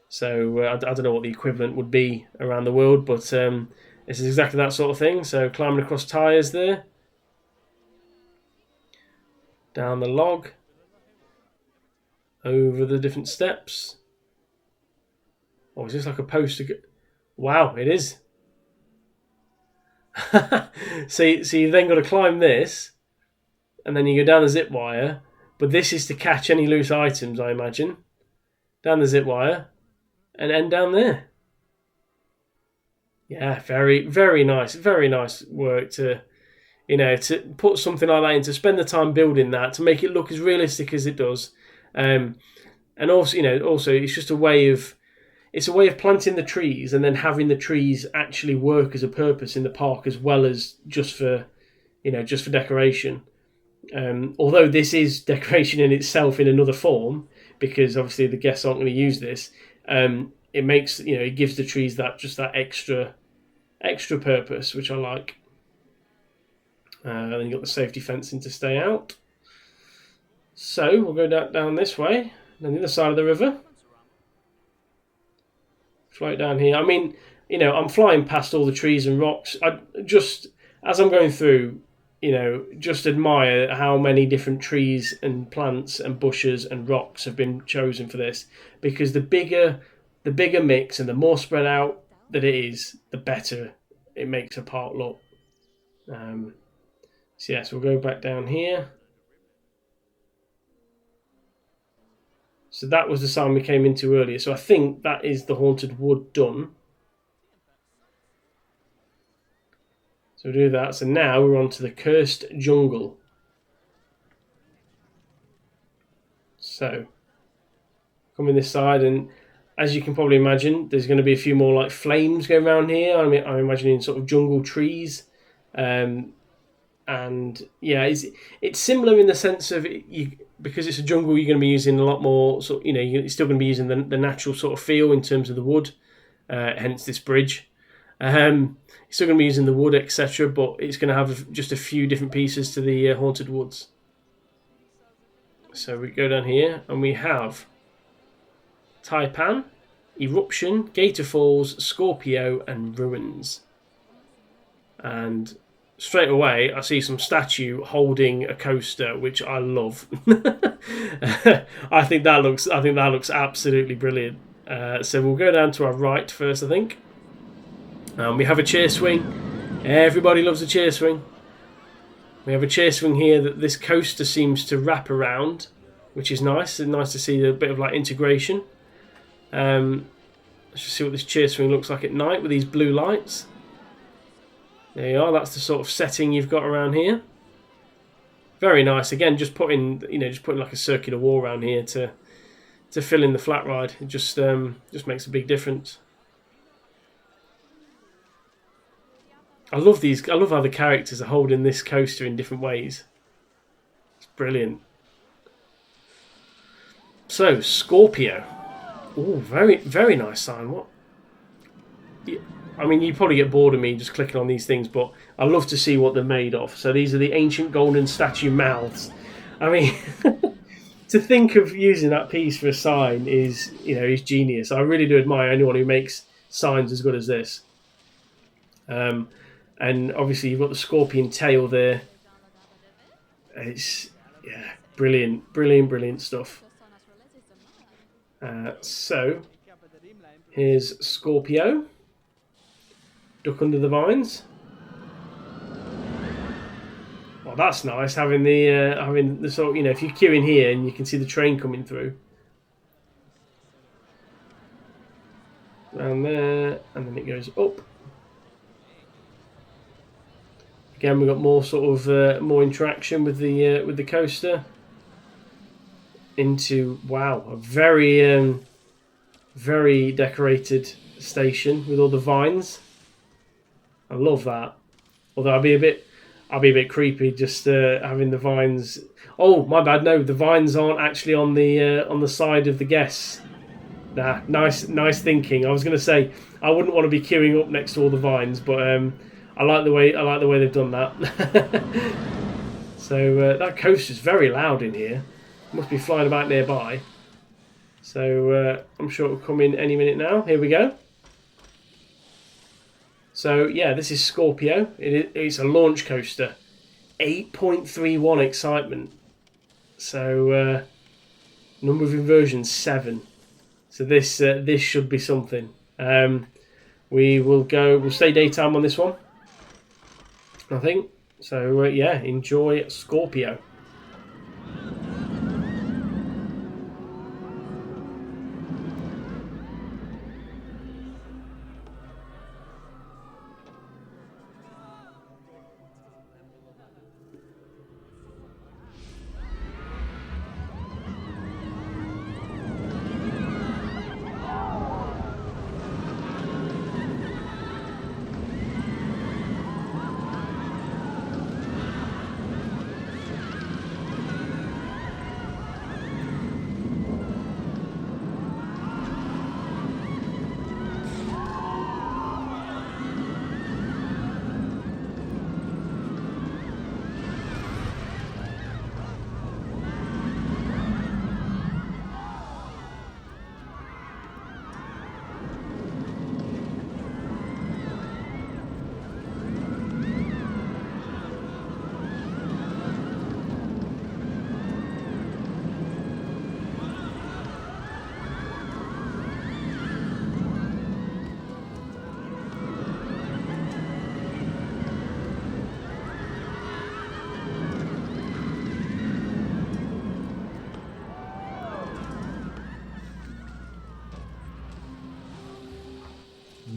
So I don't know what the equivalent would be around the world, but this is exactly that sort of thing. So climbing across tyres there, down the log, over the different steps. Oh, is this like a poster? Wow, it is. So you then got to climb this, and then you go down the zip wire. But this is to catch any loose items, I imagine. Down the zip wire, and end down there. Yeah, very, very nice work to put something like that in, to spend the time building that, to make it look as realistic as it does. And also it's just a way of planting the trees and then having the trees actually work as a purpose in the park, as well as just for decoration. Although this is decoration in itself in another form, because obviously the guests aren't going to use this, it makes, it gives the trees that extra purpose, which I like. And then you've got the safety fencing to stay out. So we'll go down this way, on the other side of the river. Float down here. I mean, I'm flying past all the trees and rocks. I just, as I'm going through, just admire how many different trees and plants and bushes and rocks have been chosen for this, because the bigger mix and the more spread out that it is, the better it makes a park look. So yes, we'll go back down here. So that was the sign we came into earlier. So I think that is the Haunted Wood done. So we'll do that. So now we're on to the Cursed Jungle. So coming this side, and as you can probably imagine, there's going to be a few more like flames going around here. I mean, I'm imagining sort of jungle trees. And yeah, it's similar in the sense of because it's a jungle, you're going to be using a lot more. So you're still going to be using the natural sort of feel in terms of the wood. hence this bridge. It's still going to be using the wood, etc., but it's going to have just a few different pieces to the Haunted Woods. So we go down here and we have Taipan, Eruption, Gator Falls, Scorpio, and Ruins. And straight away, I see some statue holding a coaster, which I love. I think that looks absolutely brilliant. So we'll go down to our right first, I think. We have a chair swing. Everybody loves a chair swing. We have a chair swing here that this coaster seems to wrap around, which is nice. It's nice to see a bit of like integration. Let's just see what this chair swing looks like at night with these blue lights. There you are. That's the sort of setting you've got around here. Very nice. Again, just putting like a circular wall around here to fill in the flat ride. It just makes a big difference. I love these. I love how the characters are holding this coaster in different ways. It's brilliant. So Scorpio. Oh, very very nice sign. What? I mean, you probably get bored of me just clicking on these things, but I love to see what they're made of. So these are the ancient golden statue mouths. I mean, to think of using that piece for a sign is genius. I really do admire anyone who makes signs as good as this. And obviously you've got the scorpion tail there. It's brilliant stuff. So here's Scorpio. Duck under the vines. Well, that's nice having the sort of, if you queue in here and you can see the train coming through. Around there, and then it goes up. Again, we've got more sort of more interaction with the coaster. Into a very very decorated station with all the vines. I love that. Although I'll be a bit creepy just having the vines. Oh, my bad. No, the vines aren't actually on the side of the guests. Nah, nice thinking. I was going to say I wouldn't want to be queuing up next to all the vines, but I like the way they've done that. So that coaster's very loud in here. Must be flying about nearby. So I'm sure it'll come in any minute now. Here we go. So yeah, this is Scorpio. It's a launch coaster. 8.31 excitement. So number of inversions 7. So this should be something. We'll stay daytime on this one, I think. So yeah, enjoy Scorpio.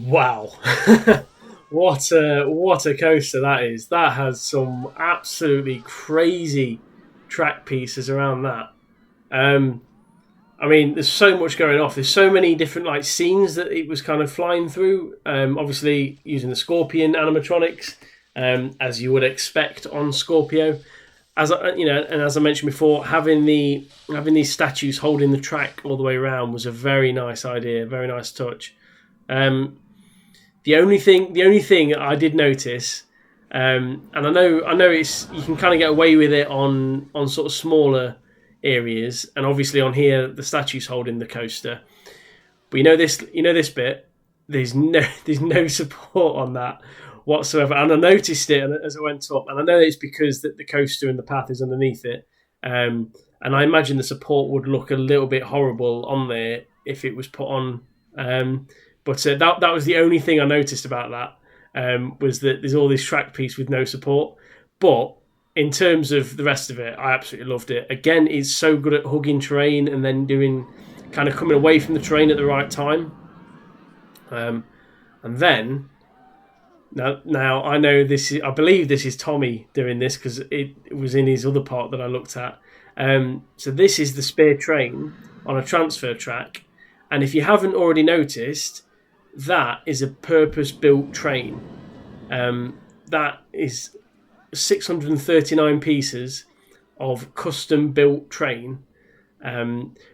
Wow. What a coaster that is. That has some absolutely crazy track pieces around that. I mean, there's so much going off. There's so many different scenes that it was kind of flying through. Obviously using the Scorpion animatronics, as you would expect on Scorpio. As I mentioned before, having these statues holding the track all the way around was a very nice idea, very nice touch. The only thing I did notice, and I know it's, you can kind of get away with it on sort of smaller areas, and obviously on here the statue's holding the coaster. But you know this bit, there's no support on that whatsoever, and I noticed it as I went up, and I know it's because the coaster and the path is underneath it, and I imagine the support would look a little bit horrible on there if it was put on. But that was the only thing I noticed about that, was that there's all this track piece with no support. But in terms of the rest of it, I absolutely loved it. Again, it's so good at hugging terrain and then kind of coming away from the terrain at the right time. And then now I know I believe this is Tommy doing this because it was in his other part that I looked at. So this is the spare train on a transfer track, and if you haven't already noticed, that is a purpose-built train. That is 639 pieces of custom-built train.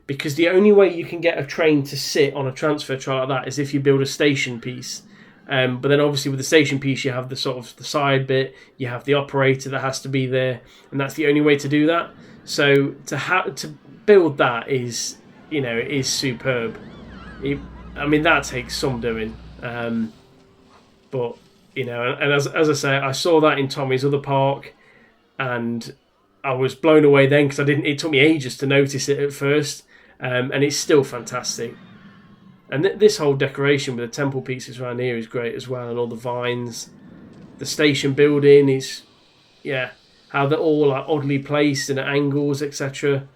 Because the only way you can get a train to sit on a transfer track like that is if you build a station piece. But then obviously with the station piece you have the sort of the side bit, you have the operator that has to be there, and that's the only way to do that. So to build that is superb. That takes some doing. But and as I say, I saw that in Tommy's other park, and I was blown away then because it took me ages to notice it at first, and it's still fantastic. And this whole decoration with the temple pieces around here is great as well, and all the vines. The station building is, how they're all like oddly placed and at angles, etc.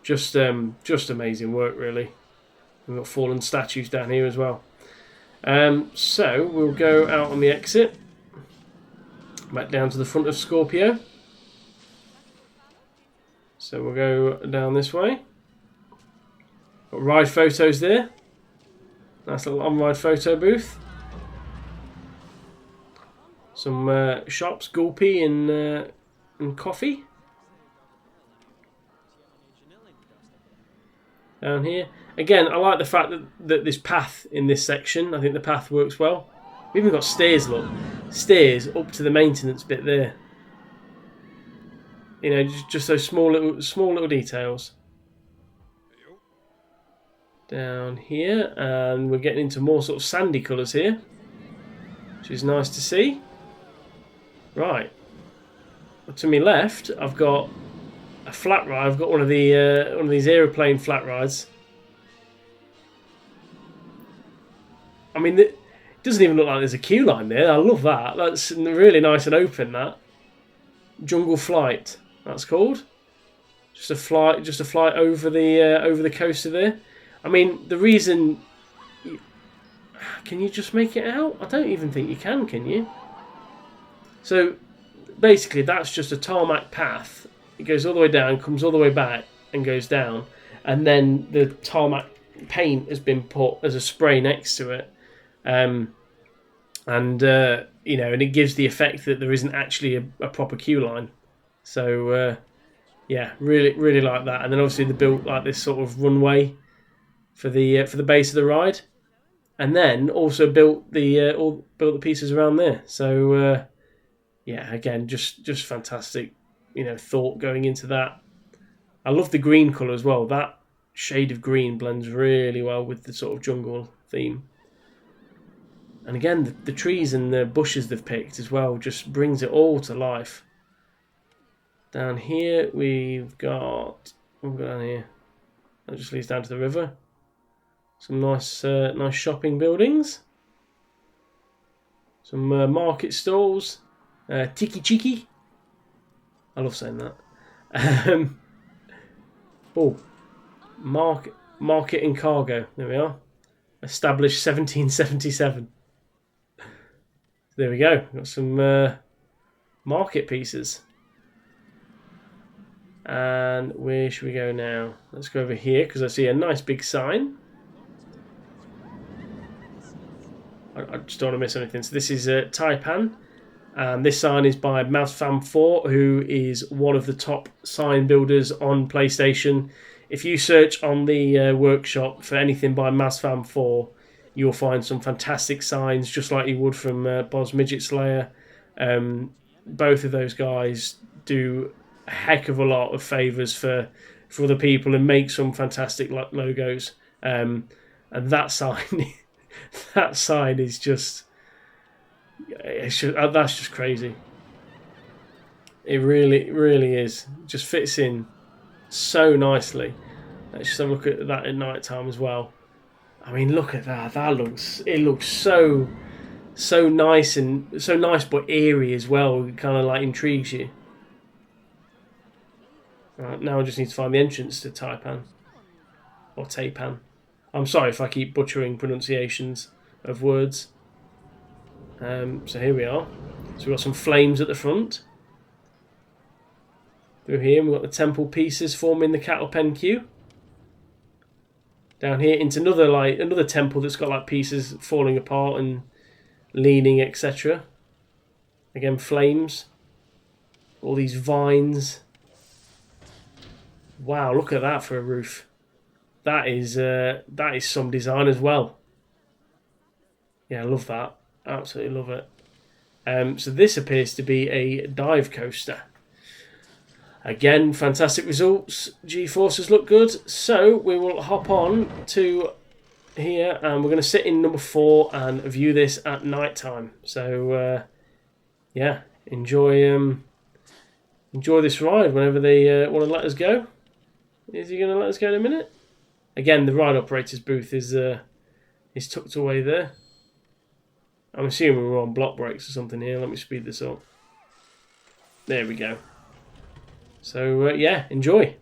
Just amazing work, really. We've got fallen statues down here as well. So we'll go out on the exit, back down to the front of Scorpio. So we'll go down this way. Got ride photos there. Nice little on-ride photo booth. Some shops, Gulpy and coffee. Down here. Again, I like the fact that there's path in this section. I think the path works well. We've even got stairs, look. Stairs up to the maintenance bit there. Just those small little details. Down here, and we're getting into more sort of sandy colours here, which is nice to see. Right. To my left, I've got a flat ride. I've got one of these aeroplane flat rides. It doesn't even look like there's a queue line there. I love that. That's really nice and open. That Jungle Flight, that's called. Just a flight over the coaster there. The reason. Can you just make it out? I don't even think you can you? So basically, that's just a tarmac path. It goes all the way down, comes all the way back, and goes down, and then the tarmac paint has been put as a spray next to it. And it gives the effect that there isn't actually a proper queue line. So, really, really like that. And then obviously they built like this sort of runway for the base of the ride, and then also built the pieces around there. So, again, just fantastic, thought going into that. I love the green colour as well. That shade of green blends really well with the sort of jungle theme. And again, the trees and the bushes they've picked as well just brings it all to life. Down here, we've got... What have we got down here? That just leads down to the river. Some nice shopping buildings. Some market stalls. Tiki Chiki. I love saying that. Market and cargo. There we are. Established 1777. There we go. Got some market pieces. And where should we go now? Let's go over here because I see a nice big sign. I just don't want to miss anything. So this is Taipan. And this sign is by MazFam4, who is one of the top sign builders on PlayStation. If you search on the workshop for anything by MazFam4, you'll find some fantastic signs, just like you would from Boz Midget Slayer. Both of those guys do a heck of a lot of favours for other people and make some fantastic logos. And that sign, that sign is just, that's just crazy. It really, really is. Just fits in so nicely. Let's just have a look at that at night time as well. I mean, look at that. It looks so nice, and so nice but eerie as well. It kind of like intrigues you. Right, now I just need to find the entrance to Taipan or Taipan. I'm sorry if I keep butchering pronunciations of words. So here we are. So we've got some flames at the front. Through here, we've got the temple pieces forming the cattle pen queue. Down here into another temple that's got like pieces falling apart and leaning, etc. Again, flames. All these vines. Wow, look at that for a roof. That is some design as well. Yeah, I love that. Absolutely love it. So this appears to be a dive coaster. Again, fantastic results. G-forces look good. So we will hop on to here and we're going to sit in number 4 and view this at night time. So yeah, enjoy this ride whenever they want to let us go. Is he going to let us go in a minute? Again, the ride operator's booth is tucked away there. I'm assuming we're on block brakes or something here. Let me speed this up. There we go. So yeah, enjoy.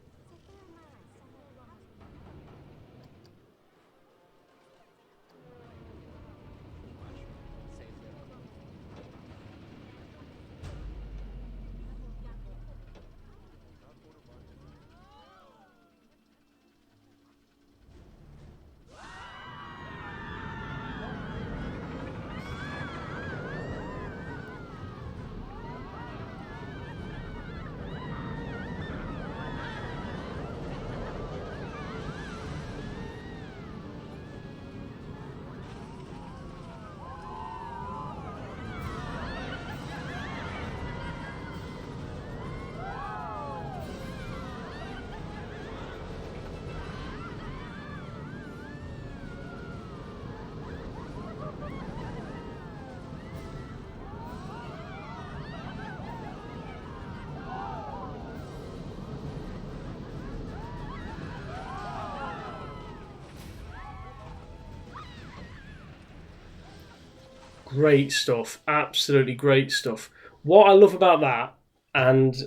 Great stuff. Absolutely great stuff. What I love about that, and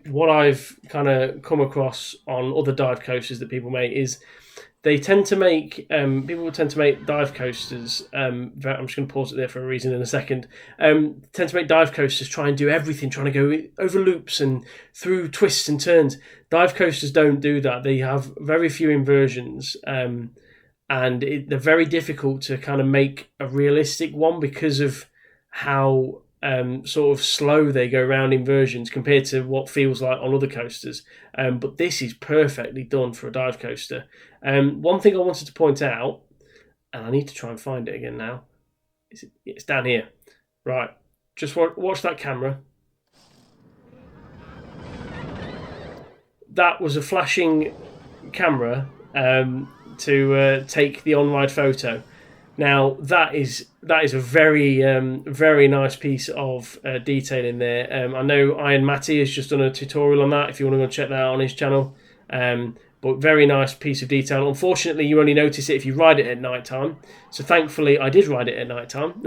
what I've kind of come across on other dive coasters that people make, is they tend to make people tend to make dive coasters. I'm just going to pause it there for a reason in a second. Tend to make dive coasters try and do everything, trying to go over loops and through twists and turns. Dive coasters don't do that. They have very few inversions. And they're very difficult to kind of make a realistic one because of how sort of slow they go around inversions compared to what feels like on other coasters. But this is perfectly done for a dive coaster. One thing I wanted to point out, and I need to try and find it again now, it's down here. Right, just watch that camera. That was a flashing camera to take the on-ride photo. Now that is a very very nice piece of detail in there. I know Iron Matty has just done a tutorial on that. If you want to go check that out on his channel, but very nice piece of detail. Unfortunately, you only notice it if you ride it at night time. So thankfully, I did ride it at night time.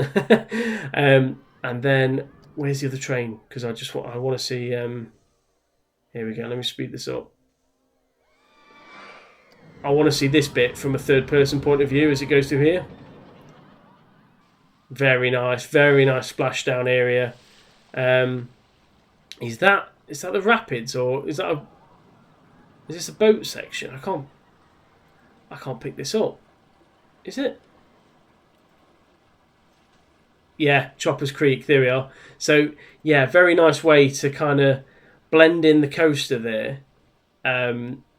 And then where's the other train? Because I want to see. Here we go. Let me speed this up. I want to see this bit from a third-person point of view as it goes through here. Very nice splashdown area. Is that the rapids, or is this a boat section? I can't pick this up. Is it? Yeah, Choppers Creek. There we are. So yeah, very nice way to kind of blend in the coaster there.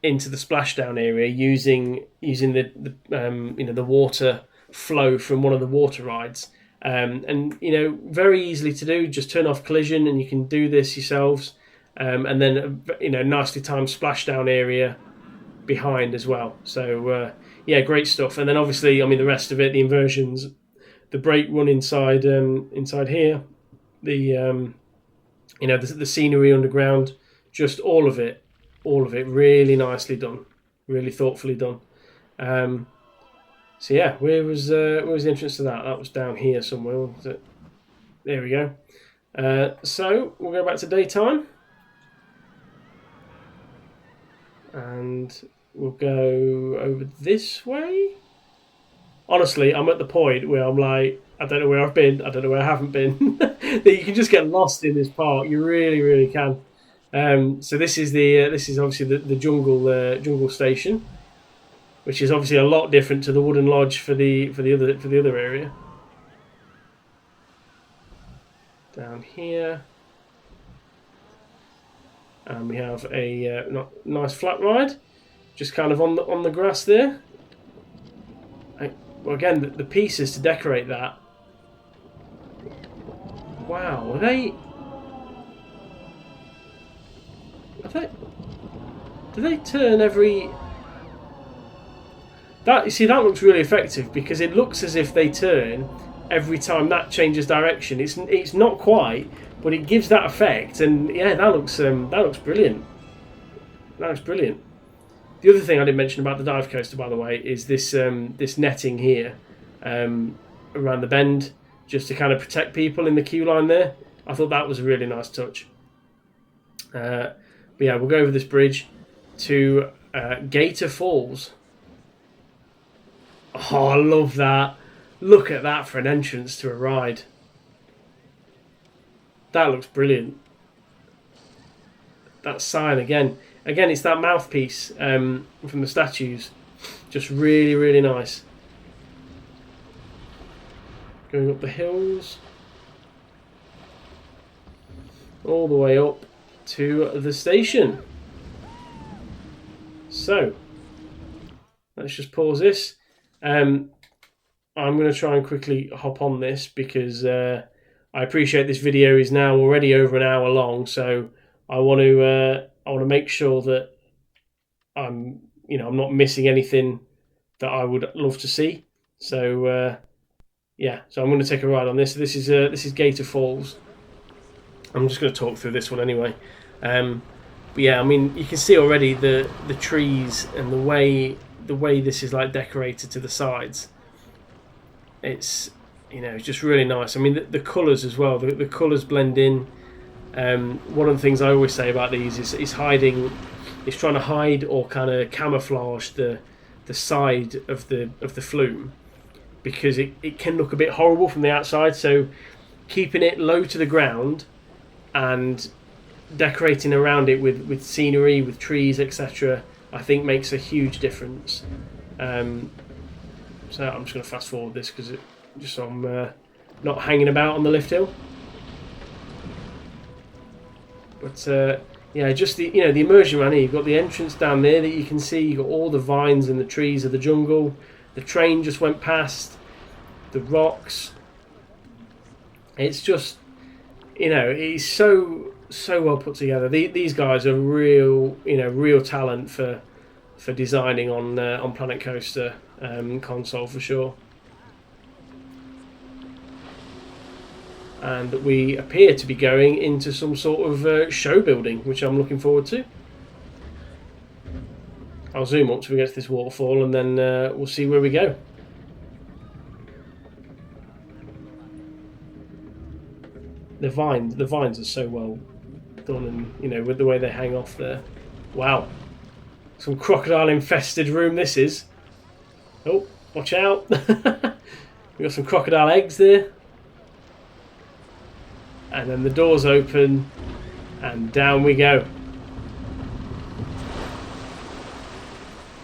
Into the splashdown area using the the water flow from one of the water rides. And you know, very easily to do. Just turn off collision, and you can do this yourselves. And then you know, nicely timed splashdown area behind as well. So yeah, great stuff. And then obviously, I mean, the rest of it, the inversions, the brake run inside inside here, the you know, the scenery underground, just all of it really nicely done, really thoughtfully done. So yeah, where was the entrance to that? That was down here somewhere, wasn't it? There we go. So we'll go back to daytime, and we'll go over this way. Honestly, I'm at the point where I'm like, I don't know where I've been, I don't know where I haven't been. That you can just get lost in this park. You really, really can. So this is obviously the jungle station, which is obviously a lot different to the wooden lodge for the other area. Down here, and we have a nice flat ride, just kind of on the grass there. Well, again, the pieces to decorate that. Wow, are they? Do they turn every? That, you see, that looks really effective because it looks as if they turn every time that changes direction. It's not quite, but it gives that effect, and yeah, that looks brilliant. That looks brilliant. The other thing I didn't mention about the dive coaster, by the way, is this this netting here around the bend, just to kind of protect people in the queue line there. I thought that was a really nice touch. But yeah, we'll go over this bridge to Gator Falls. Oh, I love that. Look at that for an entrance to a ride. That looks brilliant. That sign again. Again, it's that mouthpiece from the statues. Just really, really nice. Going up the hills. All the way up to the station. So, let's just pause this. I'm going to try and quickly hop on this because I appreciate this video is now already over an hour long. So I want to make sure that I'm not missing anything that I would love to see. So yeah, so I'm going to take a ride on this. This is Gator Falls. I'm just going to talk through this one anyway. But yeah, I mean, you can see already the trees and the way this is like decorated to the sides. It's it's just really nice. I mean, the colours as well. The colours blend in. One of the things I always say about these is hiding. It's trying to hide or kind of camouflage the side of the flume, because it can look a bit horrible from the outside. So keeping it low to the ground and decorating around it with scenery, with trees, etc., I think makes a huge difference. So I'm just going to fast forward this because just so I'm not hanging about on the lift hill. But yeah, just the immersion around here. You've got the entrance down there that you can see. You've got all the vines and the trees of the jungle. The train just went past. The rocks. It's just, it's so well put together. These guys are real talent for designing on Planet Coaster console for sure. And we appear to be going into some sort of show building, which I'm looking forward to. I'll zoom up till we get to this waterfall, and then we'll see where we go. The vines are so well done, and with the way they hang off there. Wow, some crocodile infested room this is. Oh, watch out! We got some crocodile eggs there. And then the doors open, and down we go.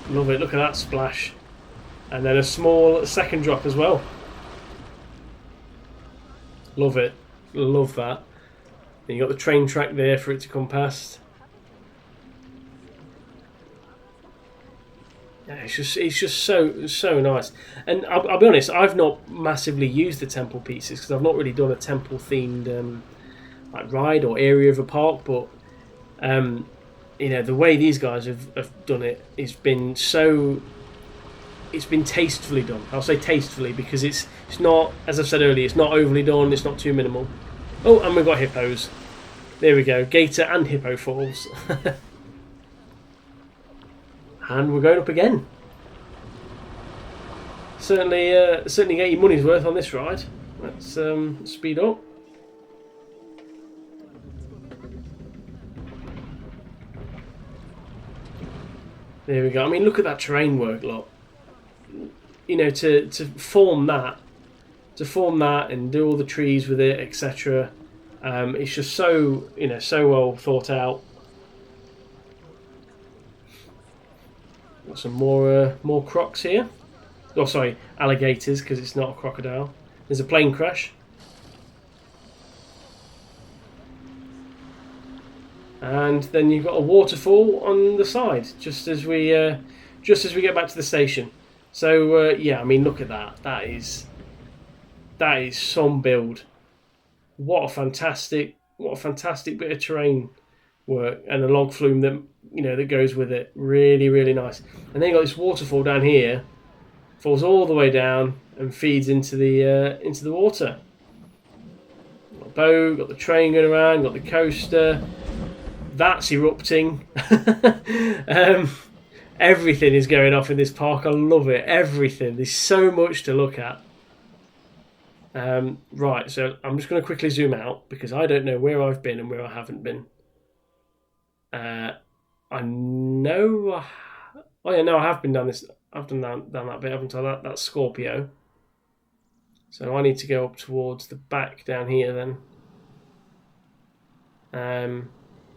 Love it, look at that splash. And then a small second drop as well. Love it, love that. And you got the train track there for it to come past. Yeah, it's just so nice. And I'll be honest, I've not massively used the temple pieces because I've not really done a temple themed like ride or area of a park. But you know, the way these guys have done it, it's been tastefully done. I'll say tastefully because it's not, as I've said earlier, it's not overly done. It's not too minimal. Oh, and we've got hippos. There we go, Gator and hippo falls. And we're going up again. Certainly get your money's worth on this ride. Let's speed up. There we go. I mean, look at that terrain work, look. You know, to form that and do all the trees with it, etc. It's just so, you know, so well thought out. Got some more crocs here. Oh, sorry, alligators, because it's not a crocodile. There's a plane crash. And then you've got a waterfall on the side, just as we get back to the station. So yeah, I mean, look at that. That is some build. What a fantastic bit of terrain work, and a log flume that, you know, that goes with it. Really, really nice. And then you got this waterfall down here, falls all the way down and feeds into the water. Got a boat, got the train going around, got the coaster. That's erupting. Everything is going off in this park. I love it. Everything. There's so much to look at. Right, so I'm just going to quickly zoom out because I don't know where I've been and where I haven't been. I know. Oh yeah, no, I have been down this. I've done down that bit, haven't I? That's Scorpio. So I need to go up towards the back down here then.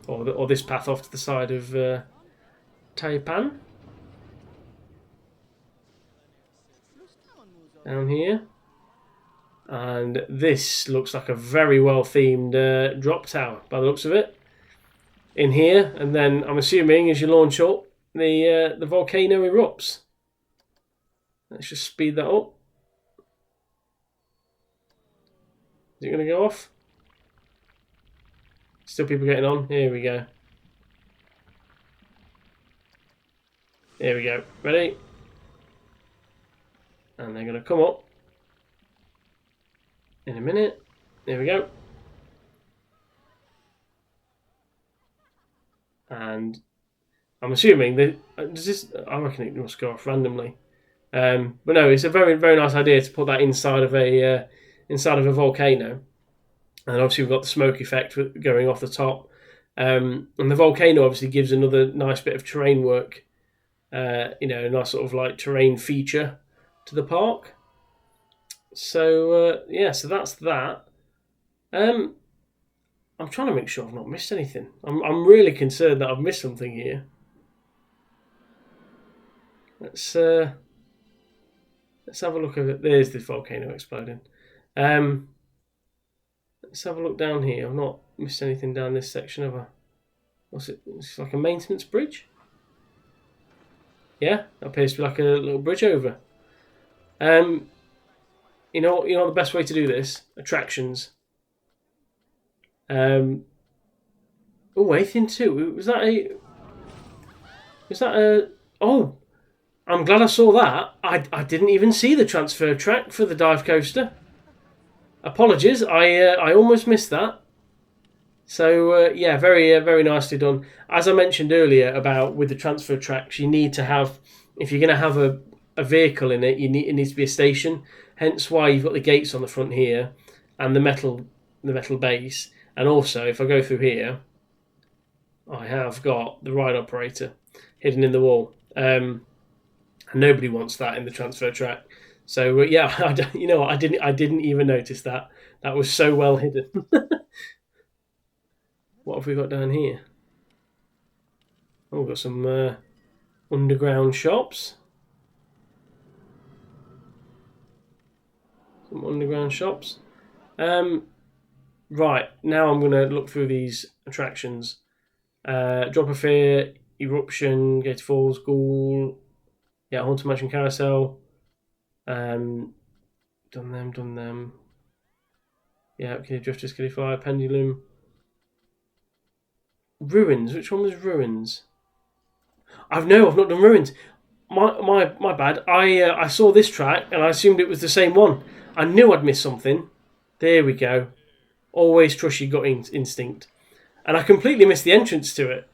Or this path off to the side of Taipan. Down here. And this looks like a very well themed drop tower by the looks of it. In here, and then I'm assuming as you launch up, the volcano erupts. Let's just speed that up. Is it going to go off? Still people getting on. Here we go. Here we go. Ready? And they're going to come up in a minute. There we go. And I'm assuming that I reckon it must go off randomly. But no, it's a very, very nice idea to put that inside of a volcano. And obviously we've got the smoke effect going off the top. And the volcano obviously gives another nice bit of terrain work. You know, a nice sort of like terrain feature to the park. So yeah, so that's that. I'm trying to make sure I've not missed anything. I'm really concerned that I've missed something here. Let's have a look at it. There's the volcano exploding. Let's have a look down here. I've not missed anything down this section, have I? What's it? It's like a maintenance bridge. Yeah, that appears to be like a little bridge over. You know the best way to do this? Attractions. Oh, Athenian 2. Was that a? Oh, I'm glad I saw that. I didn't even see the transfer track for the dive coaster. Apologies, I almost missed that. So yeah, very very nicely done. As I mentioned earlier about with the transfer tracks, you need to have, if you're going to have a vehicle in it, it needs to be a station. Hence why you've got the gates on the front here and the metal base. And also, if I go through here, I have got the ride operator hidden in the wall. Nobody wants that in the transfer track. So yeah, you know what? I didn't even notice that. That was so well hidden. What have we got down here? Oh, we've got some underground shops. Some underground shops. Right, now I'm going to look through these attractions. Drop of Fear, Eruption, Gator Falls, Ghoul, Yeah, Haunted Mansion Carousel. Done them. Yeah, Kiddie Drifter, Kiddie Fly, Pendulum. Ruins. Which one was Ruins? I've not done Ruins. My bad. I saw this track and I assumed it was the same one. I knew I'd missed something. There we go. Always trust your gut instinct. And I completely missed the entrance to it.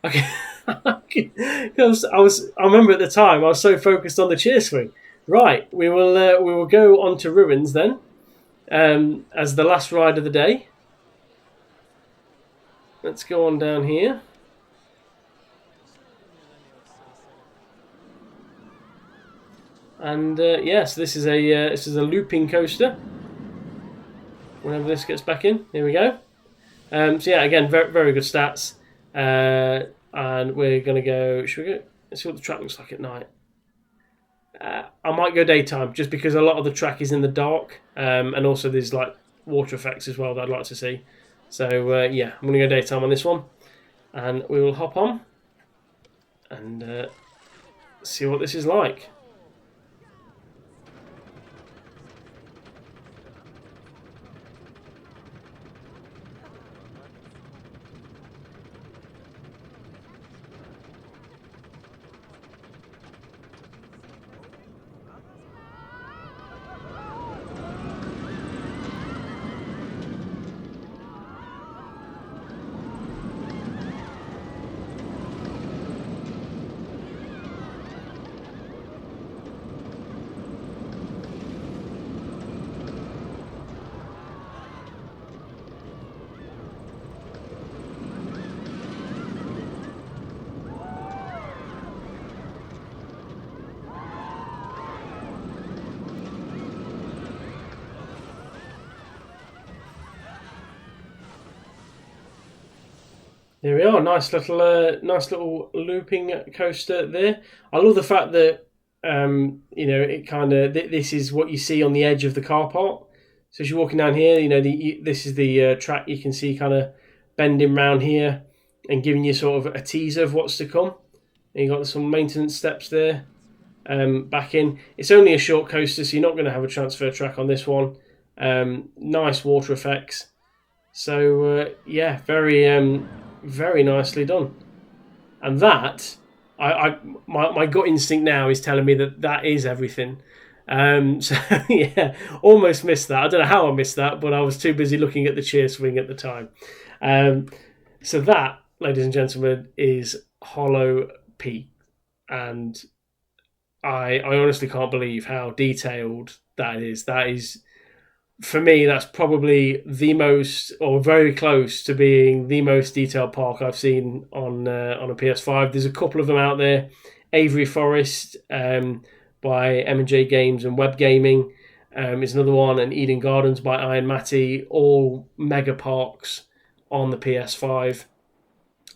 Okay. Because I remember at the time I was so focused on the cheer swing. Right, we will go on to Ruins then, as the last ride of the day. Let's go on down here. And yes, this is a looping coaster. Whenever this gets back in, here we go. So yeah, again, very, very good stats. And we're gonna go. Should we go? Let's see what the track looks like at night. I might go daytime just because a lot of the track is in the dark, and also there's like water effects as well that I'd like to see. So yeah, I'm gonna go daytime on this one, and we will hop on and see what this is like. There we are, nice little looping coaster there. I love the fact that it kind of this is what you see on the edge of the car park. So as you're walking down here, this is the track you can see kind of bending round here and giving you sort of a teaser of what's to come. And you've got some maintenance steps there. Back in, it's only a short coaster, so you're not going to have a transfer track on this one. Nice water effects. So yeah, very nicely done. And that, my gut instinct now is telling me that is everything. So yeah, almost missed that. I don't know how I missed that, but I was too busy looking at the cheer swing at the time. So that, ladies and gentlemen, is Hollow Peak, and I honestly can't believe how detailed that is. That is, for me, that's probably the most, or very close to being the most detailed park I've seen on a PS5. There's a couple of them out there. Avery Forest by M&J Games and Web Gaming is another one, and Eden Gardens by Iron Matty, all mega parks on the PS5.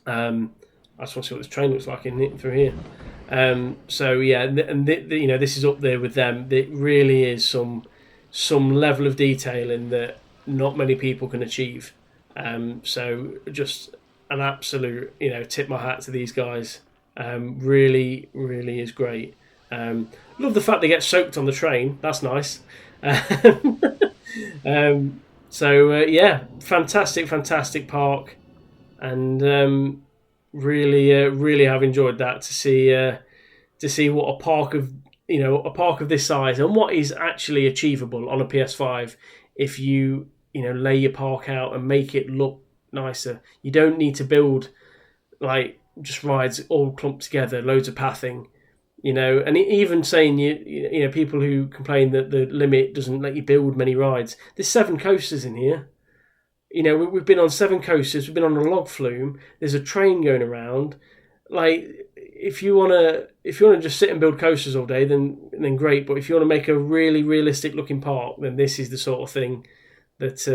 I just want to see what this train looks like through here. So yeah, and this is up there with them. It really is some level of detailing that not many people can achieve. So just an absolute, tip my hat to these guys. Really, really is great. Love the fact they get soaked on the train. That's nice. Yeah, fantastic park, and really have enjoyed that to see what a park of this size and what is actually achievable on a PS5 if you lay your park out and make it look nicer. You don't need to build like just rides all clumped together, loads of pathing, and even saying people who complain that the limit doesn't let you build many rides. There's 7 coasters in here. We've been on 7 coasters. We've been on a log flume. There's a train going around. Like, if you wanna just sit and build coasters all day, then great. But if you want to make a really realistic looking park, then this is the sort of thing that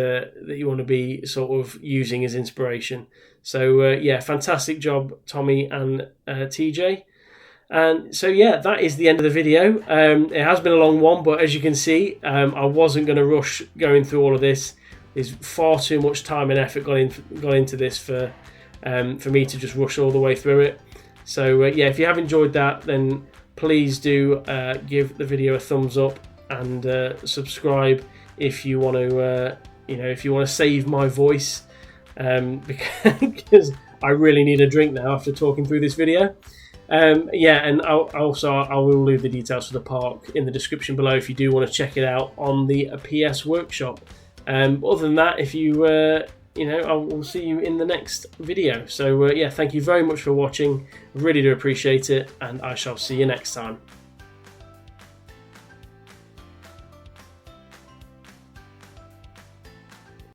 you want to be sort of using as inspiration. So yeah, fantastic job, Tommy and TJ. And so yeah, that is the end of the video. It has been a long one, but as you can see, I wasn't going to rush going through all of this. There's far too much time and effort gone into this for me to just rush all the way through it. So yeah, if you have enjoyed that, then please do give the video a thumbs up and subscribe if you want to, if you want to save my voice, because I really need a drink now after talking through this video. Yeah, and I will leave the details for the park in the description below if you do want to check it out on the PS Workshop. Other than that, if you, I will see you in the next video. So yeah, thank you very much for watching. Really do appreciate it, and I shall see you next time.